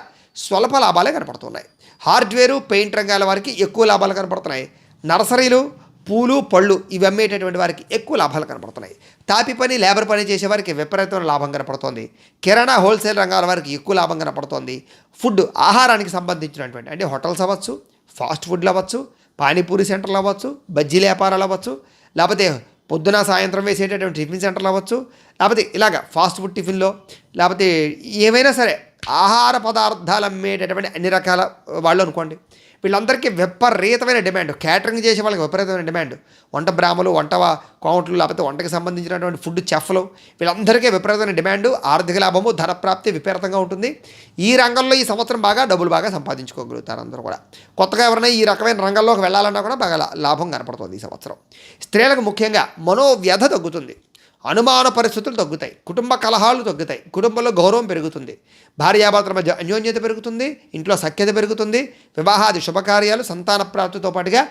స్వల్ప లాభాలే కనపడుతున్నాయి. హార్డ్వేరు, పెయింట్ రంగాల వారికి ఎక్కువ లాభాలు కనపడుతున్నాయి. నర్సరీలు, పూలు, పళ్ళు ఇవి అమ్మేటటువంటి వారికి ఎక్కువ లాభాలు కనపడుతున్నాయి. తాపి పని, లేబర్ పని చేసేవారికి విపరీతమైన లాభం కనపడుతోంది. కిరాణా, హోల్సేల్ రంగాల వారికి ఎక్కువ లాభం కనపడుతోంది. ఫుడ్, ఆహారానికి సంబంధించినటువంటి అంటే హోటల్స్ అవ్వచ్చు, ఫాస్ట్ ఫుడ్లు అవ్వచ్చు, పానీపూరి సెంటర్లు అవ్వచ్చు, బజ్జీల వ్యాపారాలు అవ్వచ్చు, లేకపోతే పొద్దున సాయంత్రం వేసేటటువంటి టిఫిన్ సెంటర్లు అవ్వచ్చు, లేకపోతే ఇలాగ ఫాస్ట్ ఫుడ్ టిఫిన్లో, లేకపోతే ఏమైనా సరే ఆహార పదార్థాలు అమ్మేటటువంటి అన్ని రకాల వాళ్ళు అనుకోండి, వీళ్ళందరికీ విపరీతమైన డిమాండ్. క్యాటరింగ్ చేసే వాళ్ళకి విపరీతమైన డిమాండ్. వంట బ్రాహ్మలు, వంట కౌంట్లు, లేకపోతే వంటకి సంబంధించినటువంటి ఫుడ్ చెఫ్లు వీళ్ళందరికీ విపరీతమైన డిమాండ్. ఆర్థిక లాభము, ధన ప్రాప్తి విపరీతంగా ఉంటుంది. ఈ రంగంలో ఈ సంవత్సరం డబ్బులు బాగా సంపాదించుకోగలుగుతారు అందరూ కూడా. కొత్తగా ఎవరైనా ఈ రకమైన రంగంలోకి వెళ్ళాలన్నా కూడా బాగా లాభం కనపడుతుంది ఈ సంవత్సరం. స్త్రీలకు ముఖ్యంగా మనోవ్యధ తగ్గుతుంది. అనుమాన పరిస్థితులు తగ్గుతాయి. కుటుంబ కలహాలు తగ్గుతాయి. కుటుంబంలో గౌరవం పెరుగుతుంది. భార్యాభర్తల మధ్య అన్యోన్యత పెరుగుతుంది. ఇంట్లో సఖ్యత పెరుగుతుంది. వివాహాది శుభకార్యాలు, సంతాన ప్రాప్తితో పాటుగా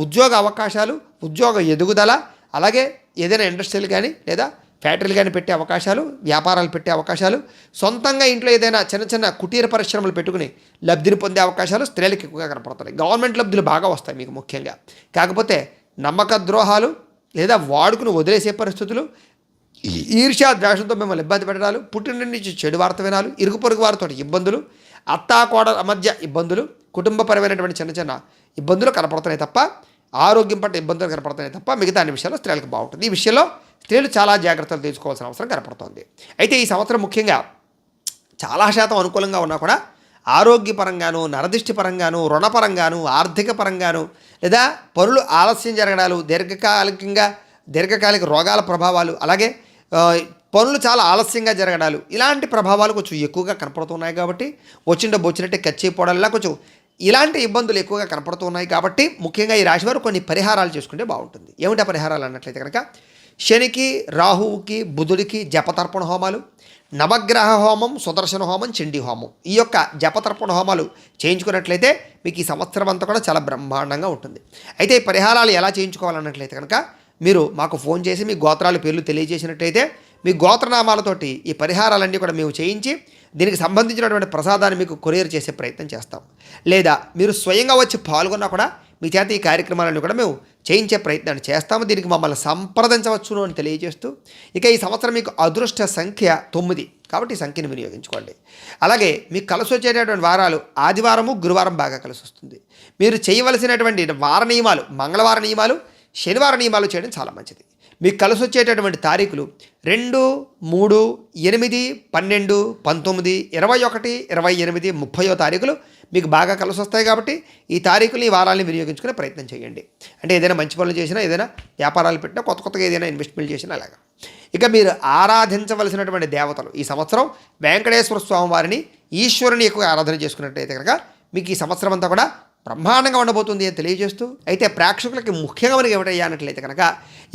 ఉద్యోగ అవకాశాలు, ఉద్యోగ ఎదుగుదల, అలాగే ఏదైనా ఇండస్ట్రీలు కానీ లేదా ఫ్యాక్టరీలు కానీ పెట్టే అవకాశాలు, వ్యాపారాలు పెట్టే అవకాశాలు, సొంతంగా ఇంట్లో ఏదైనా చిన్న చిన్న కుటీర పరిశ్రమలు పెట్టుకుని లబ్ధిని పొందే అవకాశాలు స్త్రీలకు ఎక్కువగా కనపడుతున్నాయి. గవర్నమెంట్ లబ్ధులు బాగా వస్తాయి మీకు ముఖ్యంగా. కాకపోతే నమ్మక ద్రోహాలు లేదా వాడుకుని వదిలేసే పరిస్థితులు, ఈర్ష్యా ద్వేషంతో మిమ్మల్ని ఇబ్బంది పెట్టడాలు, పుట్టిన నుంచి చెడు వార్త వినాలు, ఇరుగు పొరుగు వారితో ఇబ్బందులు, అత్తాకోడల మధ్య ఇబ్బందులు, కుటుంబపరమైనటువంటి చిన్న చిన్న ఇబ్బందులు కనపడుతున్నాయి తప్ప, ఆరోగ్యం పట్ల ఇబ్బందులు కనపడుతున్నాయి తప్ప మిగతా అన్ని విషయాల్లో స్త్రీలకు బాగుంటుంది. ఈ విషయంలో స్త్రీలు చాలా జాగ్రత్తలు తీసుకోవాల్సిన అవసరం కనపడుతుంది. అయితే ఈ సంవత్సరం ముఖ్యంగా చాలా శాతం అనుకూలంగా ఉన్నా కూడా ఆరోగ్యపరంగాను, నరదిష్టి పరంగాను, రుణపరంగాను, ఆర్థిక పరంగాను, లేదా పనులు ఆలస్యం జరగడాలు, దీర్ఘకాలిక రోగాల ప్రభావాలు, అలాగే పనులు చాలా ఆలస్యంగా జరగడాలు, ఇలాంటి ప్రభావాలు కొంచెం ఎక్కువగా కనపడుతున్నాయి. కాబట్టి వచ్చిన డబ్బు వచ్చినట్టే ఖర్చు అయిపోవడం, ఇలా కొంచెం ఇలాంటి ఇబ్బందులు ఎక్కువగా కనపడుతున్నాయి. కాబట్టి ముఖ్యంగా ఈ రాశివారు కొన్ని పరిహారాలు చేసుకుంటే బాగుంటుంది. ఏమిటా పరిహారాలు అన్నట్లయితే కనుక శనికి, రాహువుకి, బుధుడికి జపతర్పణ హోమాలు, నవగ్రహ హోమం, సుదర్శన హోమం, చండీ హోమం, ఈ యొక్క జపతర్పణ హోమాలు చేయించుకున్నట్లయితే మీకు ఈ సంవత్సరం అంతా కూడా చాలా బ్రహ్మాండంగా ఉంటుంది. అయితే ఈ పరిహారాలు ఎలా చేయించుకోవాలన్నట్లయితే కనుక మీరు మాకు ఫోన్ చేసి మీ గోత్రాల పేర్లు తెలియజేసినట్లయితే మీ గోత్రనామాలతోటి ఈ పరిహారాలన్నీ కూడా మేము చేయించి దీనికి సంబంధించినటువంటి ప్రసాదాన్ని మీకు కొరియర్ చేసే ప్రయత్నం చేస్తాం. లేదా మీరు స్వయంగా వచ్చి పాల్గొన్నా కూడా మీ చేత ఈ కార్యక్రమాలన్నీ కూడా మేము చేయించే ప్రయత్నాన్ని చేస్తాము. దీనికి మమ్మల్ని సంప్రదించవచ్చును అని తెలియజేస్తూ, ఇక ఈ సంవత్సరం మీకు అదృష్ట సంఖ్య 9 కాబట్టి ఈ సంఖ్యను వినియోగించుకోండి. అలాగే మీకు కలిసి వచ్చేటటువంటి వారాలు ఆదివారము, గురువారం బాగా కలిసి వస్తుంది. మీరు చేయవలసినటువంటి వార నియమాలు, మంగళవార నియమాలు, శనివార నియమాలు చేయడం చాలా మంచిది. మీకు కలిసి వచ్చేటటువంటి తారీఖులు 2, 3, 8, 12, 19, 21, 28, 30 తారీఖులు మీకు బాగా కలిసి వస్తాయి. కాబట్టి ఈ తారీఖులు, ఈ వారాలను వినియోగించుకునే ప్రయత్నం చేయండి. అంటే ఏదైనా మంచి పనులు చేసినా, ఏదైనా వ్యాపారాలు పెట్టినా, కొత్తగా ఏదైనా ఇన్వెస్ట్మెంట్ చేసినా అలాగా. ఇక మీరు ఆరాధించవలసినటువంటి దేవతలు ఈ సంవత్సరం వెంకటేశ్వర స్వామి వారిని, ఈశ్వరుని ఎక్కువ ఆరాధన చేసుకున్నట్టయితే కనుక మీకు ఈ సంవత్సరం అంతా కూడా బ్రహ్మాండంగా ఉండబోతుంది అని తెలియజేస్తూ, అయితే ప్రేక్షకులకి ముఖ్యంగా మనకి ఏమిటయ్యా అన్నట్లయితే కనుక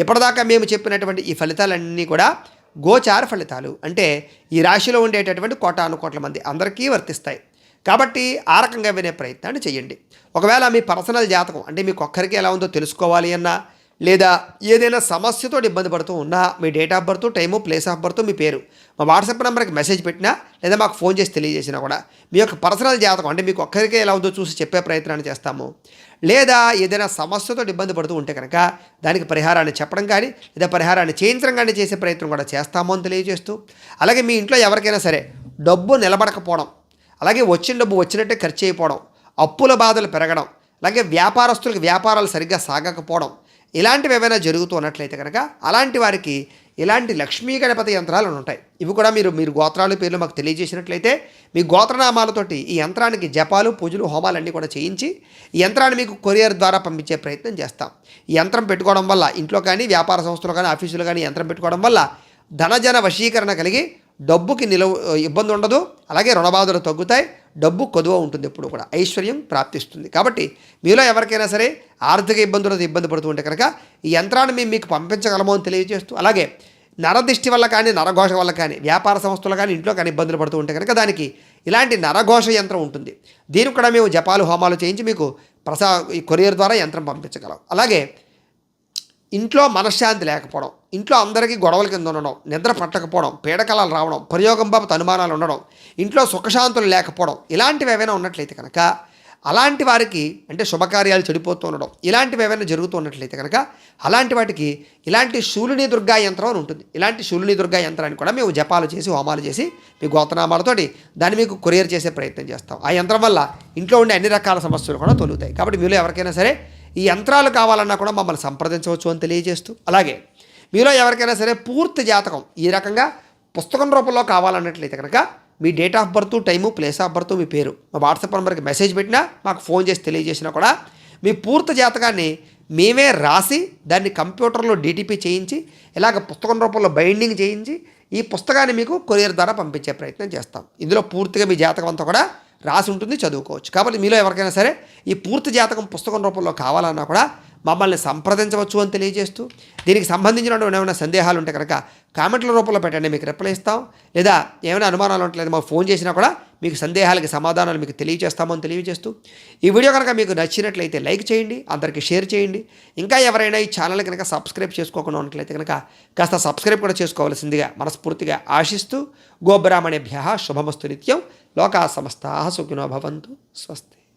ఇప్పటిదాకా మేము చెప్పినటువంటి ఈ ఫలితాలన్నీ కూడా గోచార ఫలితాలు. అంటే ఈ రాశిలో ఉండేటటువంటి కోటానుకోట్ల మంది అందరికీ వర్తిస్తాయి. కాబట్టి ఆ రకంగా వినే ప్రయత్నాన్ని చేయండి. ఒకవేళ మీ పర్సనల్ జాతకం అంటే మీకు ఒక్కరికి ఎలా ఉందో తెలుసుకోవాలి అన్నా, లేదా ఏదైనా సమస్యతో ఇబ్బంది పడుతూ ఉన్నా మీ date of birth, time, place of birth, మీ పేరు మా వాట్సాప్ నెంబర్కి మెసేజ్ పెట్టినా, లేదా మాకు ఫోన్ చేసి తెలియజేసినా కూడా మీ యొక్క పర్సనల్ జాతకం అంటే మీకు ఒక్కరికే ఎలా ఉందో చూసి చెప్పే ప్రయత్నాన్ని చేస్తాము. లేదా ఏదైనా సమస్యతో ఇబ్బంది పడుతూ ఉంటే కనుక దానికి పరిహారాన్ని చెప్పడం కానీ, లేదా పరిహారాన్ని చేయించడం కానీ చేసే ప్రయత్నం కూడా చేస్తాము అని తెలియజేస్తూ, అలాగే మీ ఇంట్లో ఎవరికైనా సరే డబ్బు నిలబడకపోవడం, అలాగే వచ్చిన డబ్బు వచ్చినట్టే ఖర్చు అయిపోవడం, అప్పుల బాధలు పెరగడం, అలాగే వ్యాపారస్తులకు వ్యాపారాలు సరిగ్గా సాగకపోవడం, ఇలాంటివి ఏమైనా జరుగుతున్నట్లయితే కనుక అలాంటి వారికి ఇలాంటి లక్ష్మీ గణపతి యంత్రాలు ఉంటాయి. ఇవి కూడా మీరు గోత్రాల పేర్లు మాకు తెలియజేసినట్లయితే మీ గోత్రనామాలతోటి ఈ యంత్రానికి జపాలు, పూజలు, హోమాలన్నీ కూడా చేయించి ఈ యంత్రాన్ని మీకు కొరియర్ ద్వారా పంపించే ప్రయత్నం చేస్తాం. ఈ యంత్రం పెట్టుకోవడం వల్ల ఇంట్లో కానీ, వ్యాపార సంస్థలు కానీ, ఆఫీసులు కానీ యంత్రం పెట్టుకోవడం వల్ల ధనజన వశీకరణ కలిగి డబ్బుకి ఇబ్బంది ఉండదు. అలాగే రుణబాధలు తగ్గుతాయి, డబ్బు కొదువ ఉంటుంది, ఎప్పుడు కూడా ఐశ్వర్యం ప్రాప్తిస్తుంది. కాబట్టి మీలో ఎవరికైనా సరే ఆర్థిక ఇబ్బందులతో ఇబ్బంది పడుతూ ఉంటే కనుక ఈ యంత్రాన్ని మేము మీకు పంపించగలమో అని తెలియజేస్తూ, అలాగే నరదిష్టి వల్ల కానీ, నరఘోష వల్ల కానీ, వ్యాపార సంస్థలు కానీ, ఇంట్లో కానీ ఇబ్బందులు పడుతూ ఉంటే కనుక దానికి ఇలాంటి నరఘోష యంత్రం ఉంటుంది. దీనికి కూడా మేము జపాలు, హోమాలు చేయించి మీకు ఈ కొరియర్ ద్వారా యంత్రం పంపించగలం. అలాగే ఇంట్లో మనశ్శాంతి లేకపోవడం, ఇంట్లో అందరికీ గొడవల కింద ఉండడం, నిద్ర పట్టకపోవడం, పీడకలాలు రావడం, ప్రయోగం బాబు అనుమానాలు ఉండడం, ఇంట్లో సుఖశాంతులు లేకపోవడం, ఇలాంటివి ఏవైనా ఉన్నట్లయితే కనుక అలాంటి వారికి అంటే శుభకార్యాలు చెడిపోతూ ఉండడం, ఇలాంటివి ఏవైనా జరుగుతూ ఉన్నట్లయితే కనుక అలాంటి వాటికి ఇలాంటి శూలిని దుర్గా యంత్రం అని ఉంటుంది. ఇలాంటి శూలిని దుర్గా యంత్రాన్ని కూడా మేము జపాలు చేసి, హోమాలు చేసి మీ గోత్రనామాలతోటి దాన్ని మీకు కొరియర్ చేసే ప్రయత్నం చేస్తాం. ఆ యంత్రం వల్ల ఇంట్లో ఉండే అన్ని రకాల సమస్యలు కూడా తొలుగుతాయి. కాబట్టి మీలో ఎవరికైనా సరే ఈ యంత్రాలు కావాలన్నా కూడా మమ్మల్ని సంప్రదించవచ్చు అని తెలియజేస్తూ, అలాగే మీలో ఎవరికైనా సరే పూర్తి జాతకం ఈ రకంగా పుస్తకం రూపంలో కావాలన్నట్లయితే కనుక మీ date of birth, time, place of birth, మీ పేరు మా వాట్సాప్ నెంబర్కి మెసేజ్ పెట్టినా, మాకు ఫోన్ చేసి తెలియజేసినా కూడా మీ పూర్తి జాతకాన్ని మేమే రాసి దాన్ని కంప్యూటర్లో DTP చేయించి ఇలాగ పుస్తకం రూపంలో బైండింగ్ చేయించి ఈ పుస్తకాన్ని మీకు కొరియర్ ద్వారా పంపించే ప్రయత్నం చేస్తాం. ఇందులో పూర్తిగా మీ జాతకం అంతా కూడా రాసి ఉంటుంది, చదువుకోవచ్చు. కాబట్టి మీలో ఎవరికైనా సరే ఈ పూర్తి జాతకం పుస్తకం రూపంలో కావాలన్నా కూడా మమ్మల్ని సంప్రదించవచ్చు అని తెలియజేస్తూ, దీనికి సంబంధించినటువంటి ఏమైనా సందేహాలు ఉంటే కనుక కామెంట్ల రూపంలో పెట్టండి, మీకు రిప్లై ఇస్తాం. లేదా ఏమైనా అనుమానాలు ఉంటే మాకు ఫోన్ చేసినా కూడా మీకు సందేహాలకి సమాధానాలు మీకు తెలియజేస్తామని తెలియజేస్తూ ఈ వీడియో కనుక మీకు నచ్చినట్లయితే లైక్ చేయండి, అందరికీ షేర్ చేయండి. ఇంకా ఎవరైనా ఈ ఛానల్ కనుక సబ్స్క్రైబ్ చేసుకోకుండా ఉన్నట్లయితే కనుక కాస్త సబ్స్క్రైబ్ కూడా చేసుకోవాల్సిందిగా మనస్ఫూర్తిగా ఆశిస్తూ గోబ్రాహ్మణేభ్యః శుభమస్తు నిత్యం. లోకా సమస్తాః సుఖినో భవంతు. స్వస్తి.